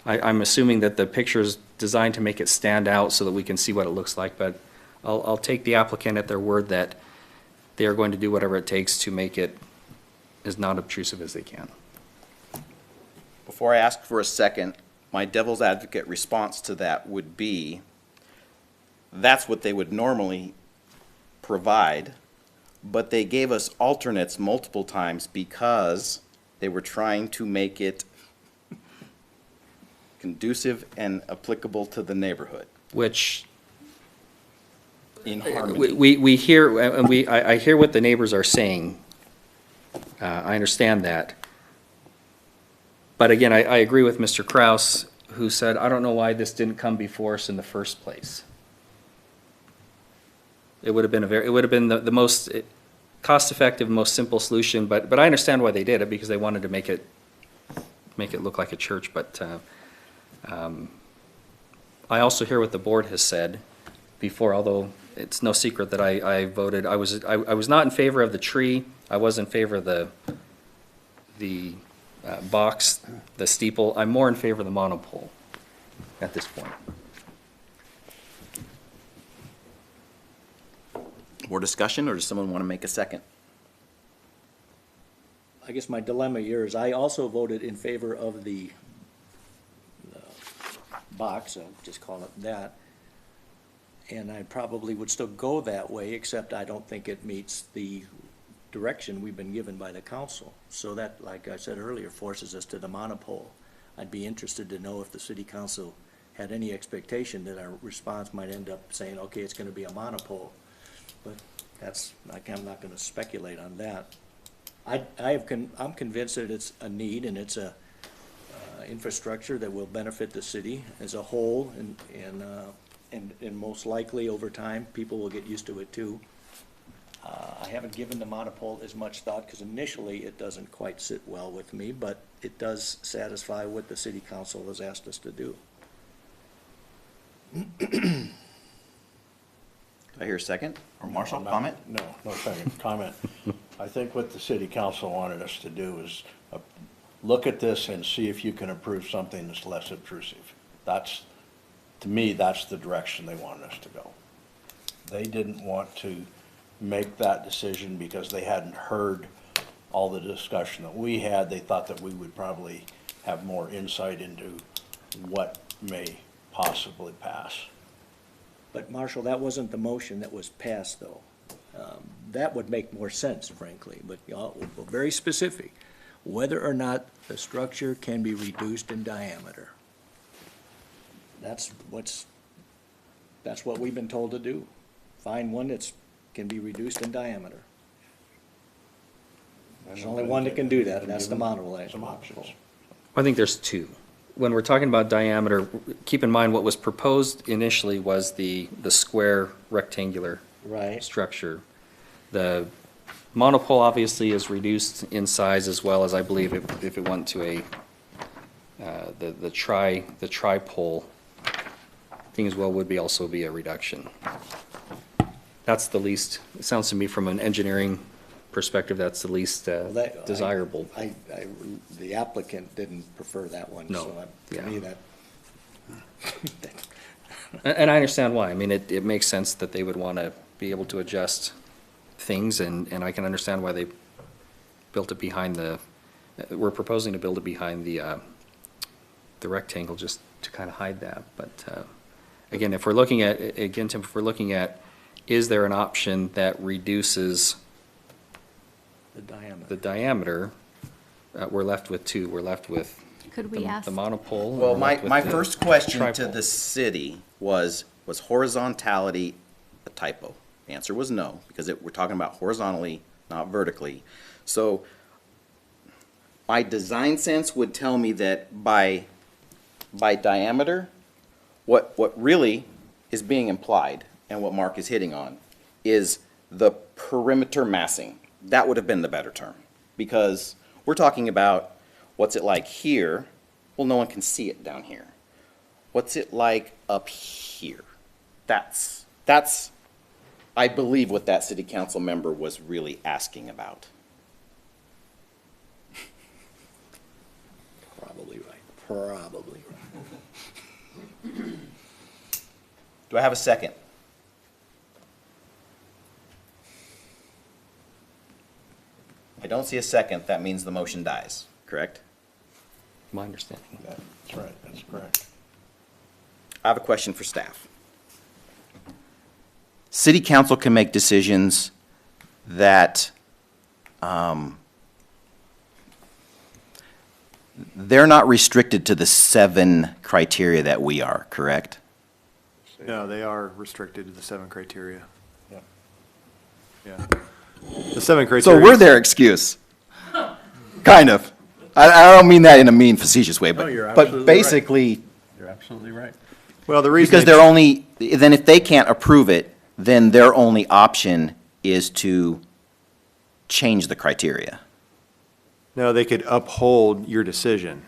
I'm assuming that the picture is designed to make it stand out so that we can see what it looks like, but I'll take the applicant at their word that they are going to do whatever it takes to make it as not obtrusive as they can. Before I ask for a second, my devil's advocate response to that would be, that's what they would normally provide, but they gave us alternates multiple times because they were trying to make it conducive and applicable to the neighborhood. Which in harmony. we hear, and I hear what the neighbors are saying. I understand that. But again, I agree with Mr. Kraus, who said, I don't know why this didn't come before us in the first place. It would have been the most cost-effective, most simple solution, but I understand why they did it, because they wanted to make it look like a church. But I also hear what the board has said before, although it's no secret that I voted. I was not in favor of the tree. I was in favor of the box, the steeple. I'm more in favor of the monopole at this point. More discussion, or does someone want to make a second? I guess my dilemma here is I also voted in favor of the box, I'll just call it that. And I probably would still go that way, except I don't think it meets the direction we've been given by the council. So that, like I said earlier, forces us to the monopole. I'd be interested to know if the city council had any expectation that our response might end up saying, okay, it's gonna be a monopole. But I'm not gonna speculate on that. I'm convinced that it's a need, and it's a infrastructure that will benefit the city as a whole, and most likely over time, people will get used to it too. I haven't given the monopole as much thought, because initially it doesn't quite sit well with me, but it does satisfy what the city council has asked us to do. Do I hear a second? Or Marshall, comment? No second, comment. I think what the city council wanted us to do is look at this and see if you can approve something that's less obtrusive. To me, that's the direction they wanted us to go. They didn't want to make that decision because they hadn't heard all the discussion that we had. They thought that we would probably have more insight into what may possibly pass. But Marshall, that wasn't the motion that was passed, though. That would make more sense, frankly, but very specific. Whether or not the structure can be reduced in diameter. That's what we've been told to do. Find one that can be reduced in diameter. There's only one that can do that, and that's the monopole. Some options. I think there's two. When we're talking about diameter, keep in mind what was proposed initially was the square rectangular structure. The monopole obviously is reduced in size, as well as I believe if it went to the tri-pole thing as well would also be a reduction. That's the least, it sounds to me from an engineering perspective, that's the least desirable. The applicant didn't prefer that one, No. so to me that. And I understand why. I mean, it makes sense that they would want to be able to adjust things, and I can understand why they built it behind the we're proposing to build it behind the rectangle just to kind of hide that. But again, if we're looking at, again, Tim, if we're looking at, is there an option that reduces the diameter, we're left with two. We're left with Could we ask? the monopole. and Well, we're left with my the first question to tripole. the city was horizontality a typo? The answer was no, because we're talking about horizontally, not vertically. So my design sense would tell me that by diameter, what really is being implied and what Mark is hitting on is the perimeter massing. That would have been the better term, because we're talking about what's it like here. Well, no one can see it down here. What's it like up here? That's I believe what that city council member was really asking about. Probably right, probably right. Do I have a second? I don't see a second. That means the motion dies, correct? My understanding. That's right, that's correct. I have a question for staff. City council can make decisions that they're not restricted to the 7 criteria that we are, correct? No, they are restricted to the 7 criteria. Yeah. Yeah. The 7 criteria. So we're their excuse. Kind of. I don't mean that in a mean, facetious way, No, you're but absolutely right. basically, You're absolutely right. Well, the reason. because they're only, then if they can't approve it, then their only option is to change the criteria. No, they could uphold your decision.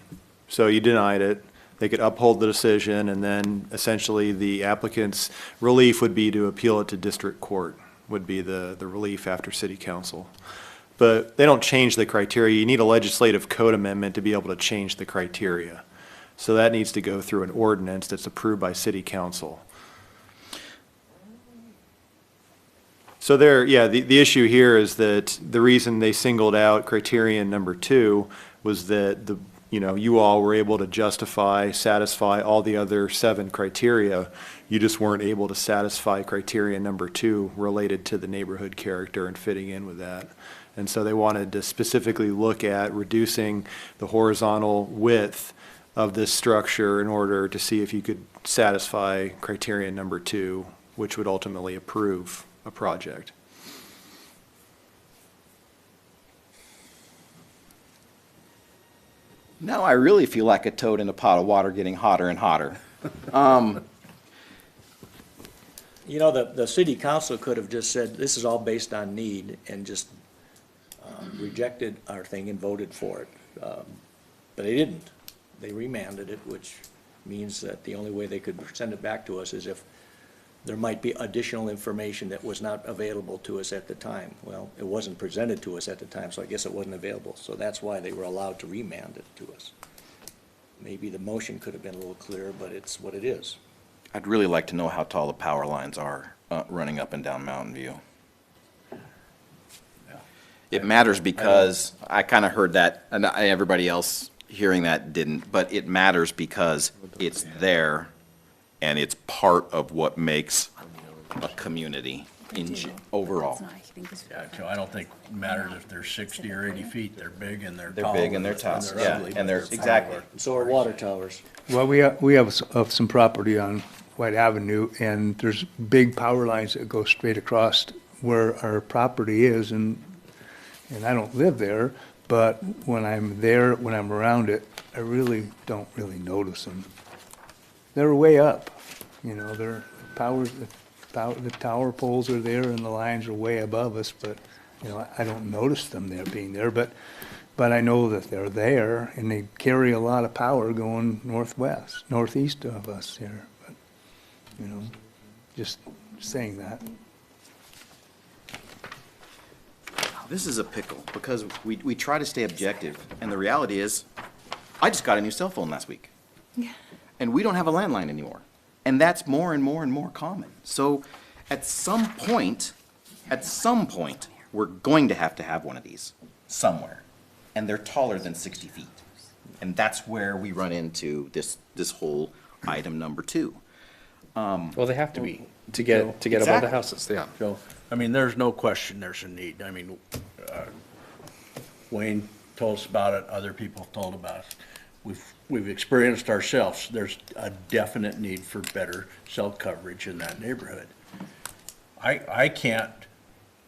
So you denied it, they could uphold the decision, and then essentially the applicant's relief would be to appeal it to district court, would be the relief after city council. But they don't change the criteria. You need a legislative code amendment to be able to change the criteria. So that needs to go through an ordinance that's approved by city council. So there, yeah, the issue here is that the reason they singled out criterion number 2 was that you all were able to satisfy all the other 7 criteria. You just weren't able to satisfy criterion number 2 related to the neighborhood character and fitting in with that. And so they wanted to specifically look at reducing the horizontal width of this structure in order to see if you could satisfy criterion number 2, which would ultimately approve a project. Now I really feel like a toad in a pot of water getting hotter and hotter. You know, the city council could have just said, this is all based on need, and just rejected our thing and voted for it. But they didn't. They remanded it, which means that the only way they could send it back to us is if there might be additional information that was not available to us at the time. Well, it wasn't presented to us at the time, so I guess it wasn't available. So that's why they were allowed to remand it to us. Maybe the motion could have been a little clearer, but it's what it is. I'd really like to know how tall the power lines are running up and down Mountain View. It matters because I kind of heard that, and everybody else hearing that didn't, but it matters because it's there, and it's part of what makes a community overall. Yeah, Joe, I don't think it matters if they're 60 or 80 feet, they're big and they're They're tall. big and they're tall, yeah, ugly, and but they're, exactly. So are water towers. Well, we have some property on White Avenue, and there's big power lines that go straight across where our property is, and I don't live there, but when I'm there, when I'm around it, I really don't really notice them. They're way up, they're the tower poles are there and the lines are way above us, but, I don't notice them there being there, but I know that they're there, and they carry a lot of power going northeast of us here, but, just saying that. This is a pickle, because we try to stay objective, and the reality is, I just got a new cell phone last week. Yeah. And we don't have a landline anymore. And that's more and more and more common. So at some point, we're going to have one of these somewhere. and they're taller than 60 feet. And that's where we run into this whole item number 2. Well, they have to be to get above the Exactly. houses, yeah. So, I mean, there's no question there's a need. I mean, Wayne told us about it, other people have told about it. We've experienced ourselves. There's a definite need for better cell coverage in that neighborhood. I can't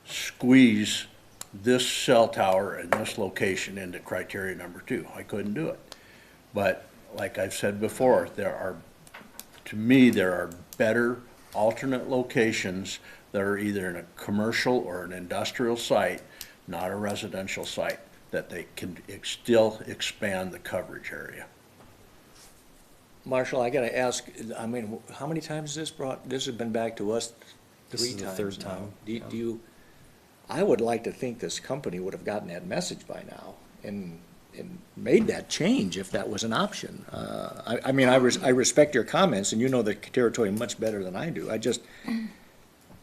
squeeze this cell tower in this location into criteria number 2. I couldn't do it. But like I've said before, to me, there are better alternate locations that are either in a commercial or an industrial site, not a residential site, that they can still expand the coverage area. Marshall, I gotta ask, I mean, how many times this has been back to us? This 3 is the times third now. time, Do you, I would like to think this company would have gotten that message by now and made that change if that was an option. I mean, I respect your comments, and you know the territory much better than I do.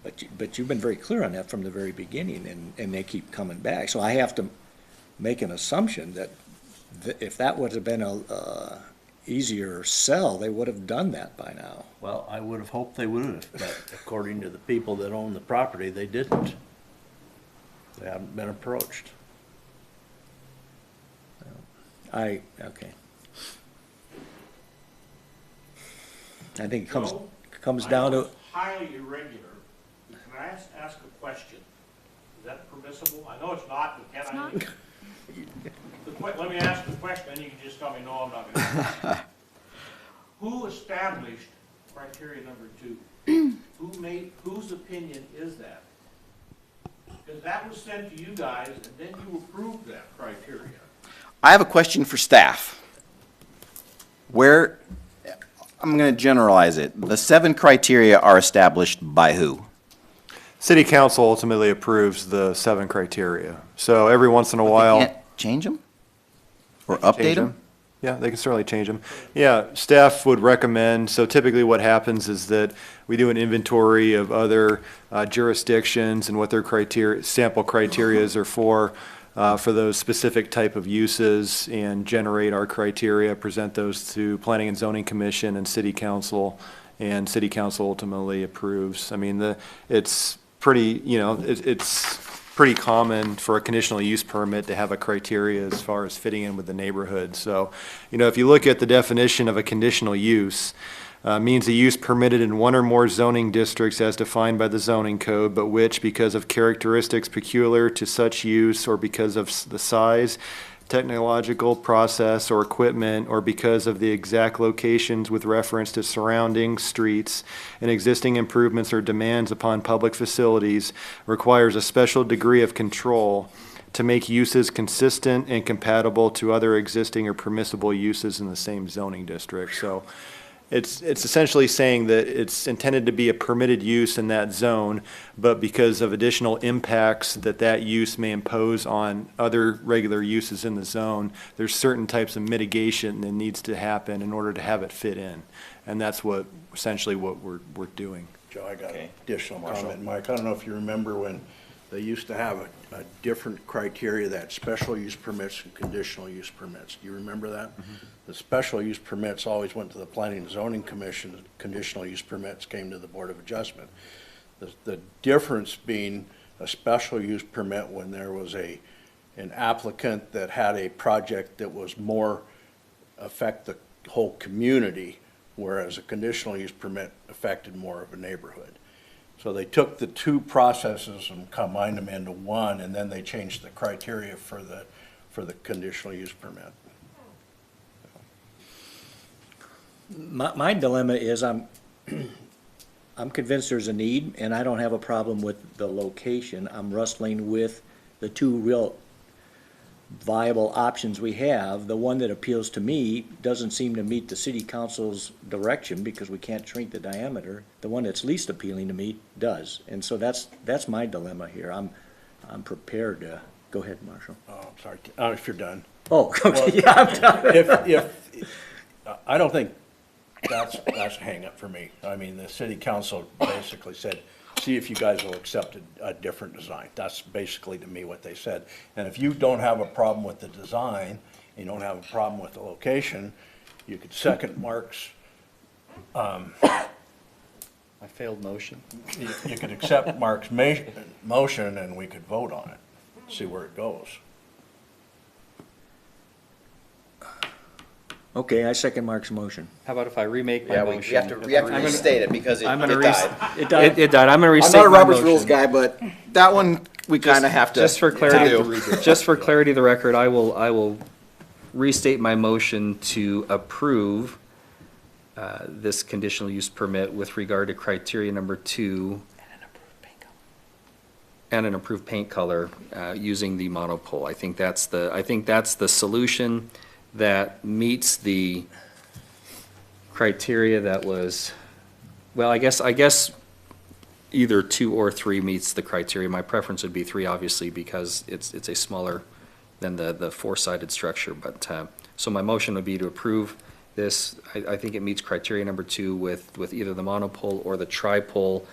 But you've been very clear on that from the very beginning, and they keep coming back. So I have to make an assumption that if that would have been a easier sell, they would have done that by now. Well, I would have hoped they would have, but according to the people that own the property, they didn't. They haven't been approached. Okay. I think it comes down to. Highly irregular. Can I ask a question? Is that permissible? I know it's not, but can I? Let me ask the question, then you can just tell me, no, I'm not going to. Who established criteria number 2? Whose opinion is that? Because that was sent to you guys, and then you approved that criteria. I have a question for staff. I'm going to generalize it. The 7 criteria are established by who? City council ultimately approves the 7 criteria. So every once in a while. They can't change them? Or update them? Yeah, they can certainly change them. Yeah, staff would recommend, so typically what happens is that we do an inventory of other jurisdictions and what their sample criterias are for those specific type of uses, and generate our criteria, present those to Planning and Zoning Commission and City Council, and City Council ultimately approves. I mean, it's pretty, it's pretty common for a conditional use permit to have a criteria as far as fitting in with the neighborhood. So, if you look at the definition of a conditional use, means a use permitted in one or more zoning districts as defined by the zoning code, but which, because of characteristics peculiar to such use, or because of the size, technological process, or equipment, or because of the exact locations with reference to surrounding streets and existing improvements or demands upon public facilities, requires a special degree of control to make uses consistent and compatible to other existing or permissible uses in the same zoning district. So it's essentially saying that it's intended to be a permitted use in that zone, but because of additional impacts that use may impose on other regular uses in the zone, there's certain types of mitigation that needs to happen in order to have it fit in. And that's essentially what we're doing. Joe, I got an additional comment, Mike. I don't know if you remember when they used to have a different criteria, that special use permits and conditional use permits. Do you remember that? Mm-hmm. The special use permits always went to the Planning and Zoning Commission. Conditional use permits came to the Board of Adjustment. The difference being a special use permit when there was an applicant that had a project that was more affect the whole community, whereas a conditional use permit affected more of a neighborhood. So they took the 2 processes and combined them into one, and then they changed the criteria for the conditional use permit. My dilemma is I'm convinced there's a need, and I don't have a problem with the location. I'm wrestling with the 2 real viable options we have. The one that appeals to me doesn't seem to meet the city council's direction because we can't shrink the diameter. The one that's least appealing to me does. And so that's my dilemma here. I'm prepared to, go ahead, Marshall. Oh, I'm sorry, if you're done. Oh, okay, well, yeah, I'm done. I don't think that's a hang up for me. I mean, the city council basically said see if you guys will accept a different design. That's basically to me what they said. And if you don't have a problem with the design, you don't have a problem with the location, you could second Mark's, I failed motion. you could accept Mark's motion and we could vote on it, see where it goes. Okay, I second Mark's motion. How about if I remake my Yeah, motion? we have to restate it because it I'm gonna died. It died. It died. I'm gonna I'm restate not a my Robert's motion. Rules guy, but that one we kind of have to. Just for clarity, do. just for clarity of the record, I will restate my motion to approve this conditional use permit with regard to criteria number 2 and an approved paint color using the monopole. I think that's the solution that meets the criteria that was, well, I guess either 2 or 3 meets the criteria. My preference would be 3, obviously, because it's a smaller than the 4-sided structure. But, so my motion would be to approve this. I think it meets criteria number 2 with either the monopole or the tripole.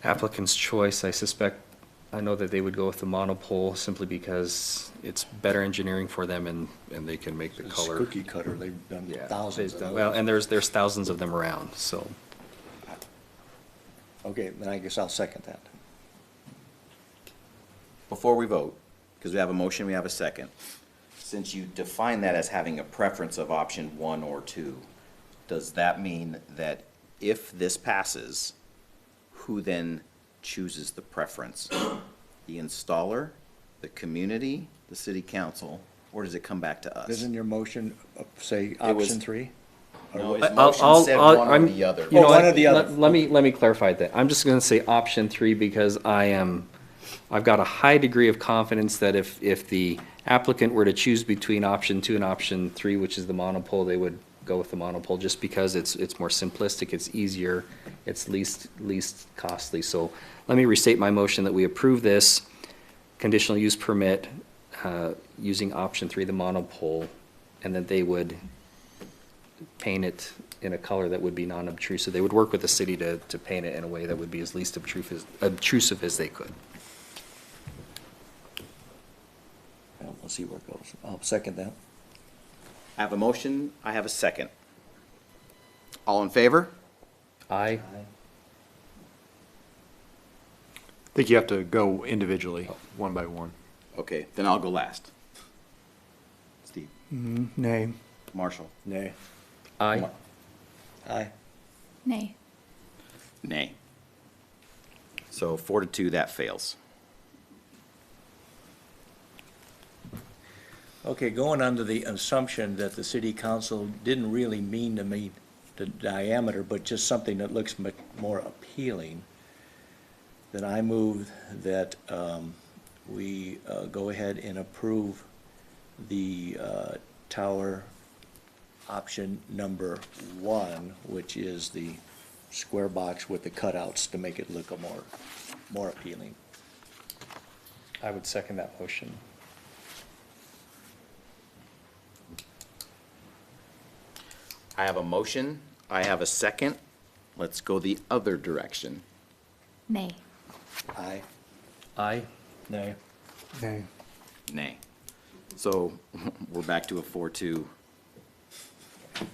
Applicant's choice, I know that they would go with the monopole simply because it's better engineering for them and they can make the It's color. cookie cutter, they've done thousands of those. Well, and there's thousands of them around, so. Okay, then I guess I'll second that. Before we vote, because we have a motion, we have a second. Since you define that as having a preference of option 1 or 2, does that mean that if this passes, who then chooses the preference? The installer, the community, the city council, or does it come back to us? Doesn't your motion say It was- option 3? No, his motion said one or the other. You know, one or the other. Let me clarify that. I'm just gonna say option 3 because I've got a high degree of confidence that if the applicant were to choose between option 2 and option 3, which is the monopole, they would go with the monopole just because it's more simplistic, it's easier, it's least costly. So let me restate my motion that we approve this conditional use permit using option 3, the monopole, and that they would paint it in a color that would be non-obtrusive. They would work with the city to paint it in a way that would be as least obtrusive as they could. Well, we'll see where it goes. I'll second that. I have a motion, I have a second. All in favor? Aye. I think you have to go individually, one by one. Okay, then I'll go last. Steve? Nay. Marshall? Nay. Aye. Aye. Nay. Nay. So 4 to 2, that fails. Okay, going under the assumption that the city council didn't really mean to mean the diameter, but just something that looks much more appealing, then I move that we go ahead and approve the tower option number 1, which is the square box with the cutouts to make it look more appealing. I would second that motion. I have a motion, I have a second. Let's go the other direction. Nay. Aye. Aye. Nay. Nay. Nay. So we're back to a 4-2. I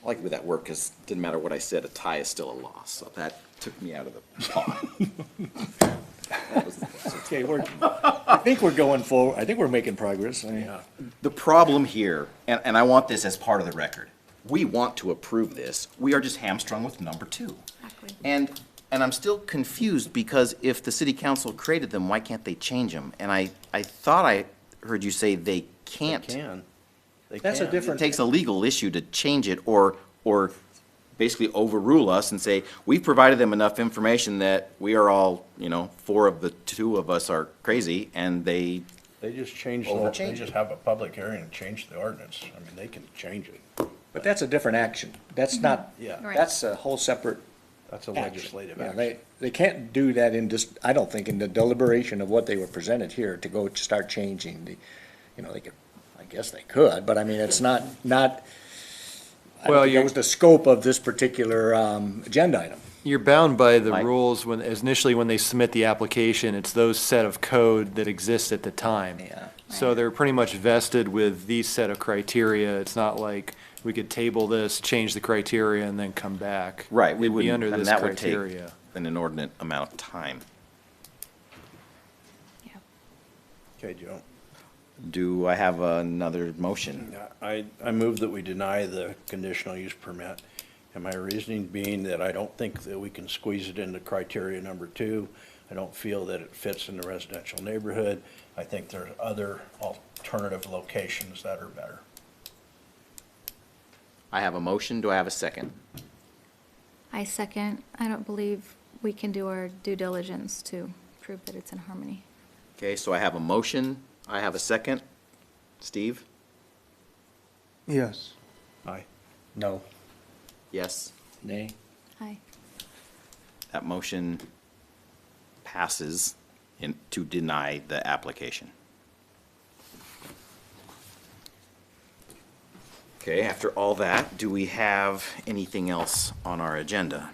like the way that worked, because it didn't matter what I said, a tie is still a loss. So that took me out of the pot. Okay, I think we're going forward. I think we're making progress. The problem here, and I want this as part of the record, we want to approve this. We are just hamstrung with number 2. Exactly. And I'm still confused because if the city council created them, why can't they change them? And I thought I heard you say they can't. They can. That's a different. It takes a legal issue to change it or basically overrule us and say, we've provided them enough information that we are all, 4 of the 2 of us are crazy, and they They just have a public hearing and change the ordinance. I mean, they can change it. But that's a different action. That's not, Yeah. Right. that's a whole separate That's a action. legislative Yeah, action. They can't do that in just, I don't think, in the deliberation of what they were presented here to go to start changing the, they could, I guess they could, but I mean, it's not, I don't think that was the scope of this particular agenda item. You're bound by the Like- rules when, initially when they submit the application, it's those set of code that exists at the time. Yeah. So they're pretty much vested with these set of criteria. It's not like we could table this, change the criteria, and then come back. Right, we It'd would, be under and this that would take criteria. an inordinate amount of time. Okay, Joe. Do I have another motion? I move that we deny the conditional use permit. And my reasoning being that I don't think that we can squeeze it into criteria number 2. I don't feel that it fits in the residential neighborhood. I think there are other alternative locations that are better. I have a motion. Do I have a second? I second. I don't believe we can do our due diligence to prove that it's in harmony. Okay, so I have a motion. I have a second. Steve? Yes. Aye. No. Yes. Nay. Aye. That motion passes to deny the application. Okay, after all that, do we have anything else on our agenda?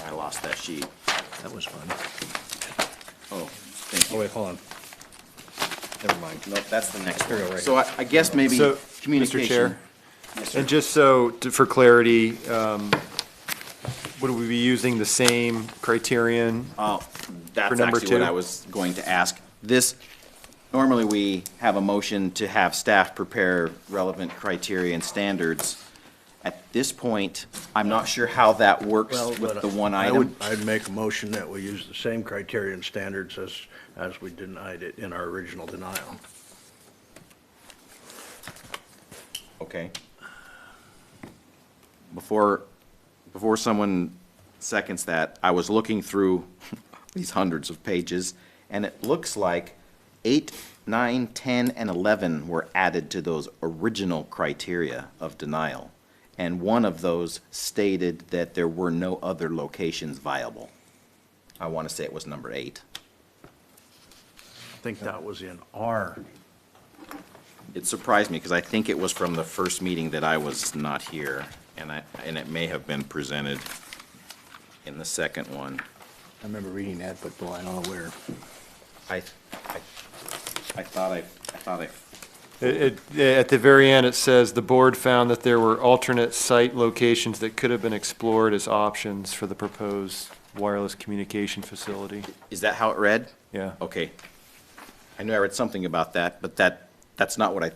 I lost that sheet. That was fun. Oh, thank you. Oh, wait, hold on. Never mind. Nope, that's the next Here we go, one. right So I guess maybe So, communication. Mr. Chair, Yes, sir. and just so, for clarity, would we be using the same criterion? That's number actually what 2? I was going to ask. Normally, we have a motion to have staff prepare relevant criteria and standards. At this point, I'm not sure how that works with the one item. I'd make a motion that we use the same criteria and standards as we denied it in our original denial. Okay. Before someone seconds that, I was looking through these hundreds of pages, and it looks like 8, 9, 10, and 11 were added to those original criteria of denial. And one of those stated that there were no other locations viable. I want to say it was number 8. I think that was in our, It surprised me because I think it was from the first meeting that I was not here, and it may have been presented in the second one. I remember reading that, but boy, I don't know where. I thought I At the very end, it says, "The board found that there were alternate site locations that could have been explored as options for the proposed wireless communication facility." Is that how it read? Yeah. Okay. I knew I read something about that, but that's not what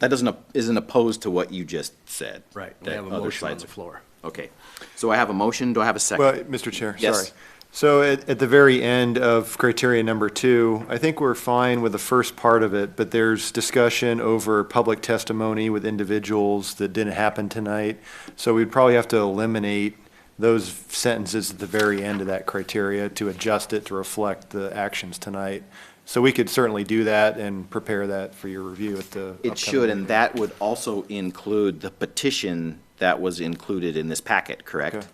isn't opposed to what you just said. Right, we that have a other motion on sites the are- floor. Okay. So I have a motion. Do I have a second? Well, Mr. Chair, Yes. sorry. So at the very end of criteria number 2, I think we're fine with the first part of it, but there's discussion over public testimony with individuals that didn't happen tonight. So we'd probably have to eliminate those sentences at the very end of that criteria to adjust it to reflect the actions tonight. So we could certainly do that and prepare that for your review at the It upcoming should, and meeting. that would also include the petition that was included in this packet, correct? Okay.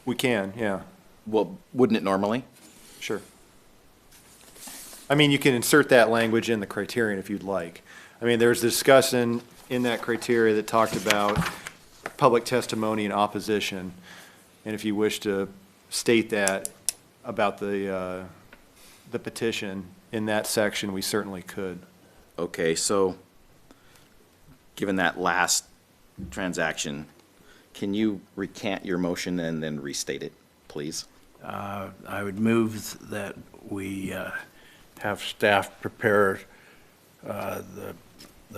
We can, yeah. Well, wouldn't it normally? Sure. I mean, you can insert that language in the criterion if you'd like. I mean, there's discussion in that criteria that talked about public testimony and opposition. And if you wish to state that about the petition in that section, we certainly could. Okay, so given that last transaction, can you recant your motion and then restate it, please? I would move that we have staff prepare the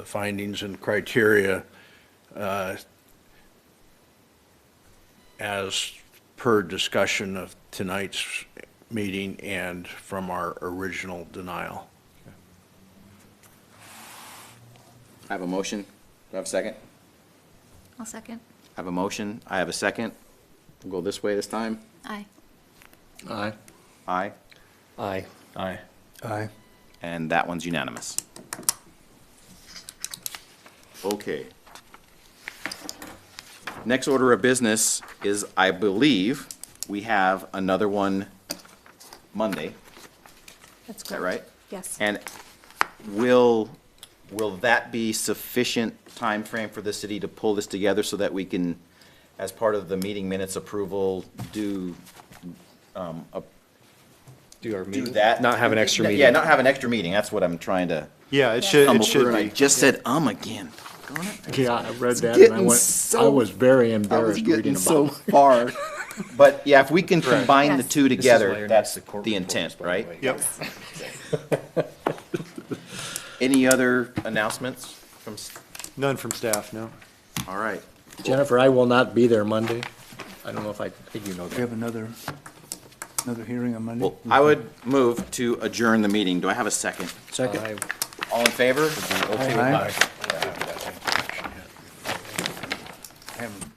findings and criteria as per discussion of tonight's meeting and from our original denial. I have a motion. Do I have a second? I'll second. I have a motion. I have a second. We'll go this way this time. Aye. Aye. Aye. Aye. Aye. Aye. And that one's unanimous. Okay. Next order of business is, I believe, we have another one Monday. That's Is that right? Yes. And will will that be sufficient time frame for the city to pull this together so that we can, as part of the meeting minutes approval, do Do our do meeting, that? not have an extra meeting. Yeah, not have an extra meeting. That's what I'm trying to. Yeah, it should stumble through, and I be. just said again. Yeah, I read that and getting I went, so- I was very I was embarrassed getting reading so about it. far. But yeah, if we can combine the Yes. two This is why together, you're that's next to court the reporters, intent, by the right? way. Yep. Any other announcements from, None from staff, no. all right. Jennifer, I will not be there Monday. I don't know if I think you know We that. have another hearing on Monday? Well, I would move to adjourn the meeting. Do I have a second? Second? All in favor? Aye. Haven't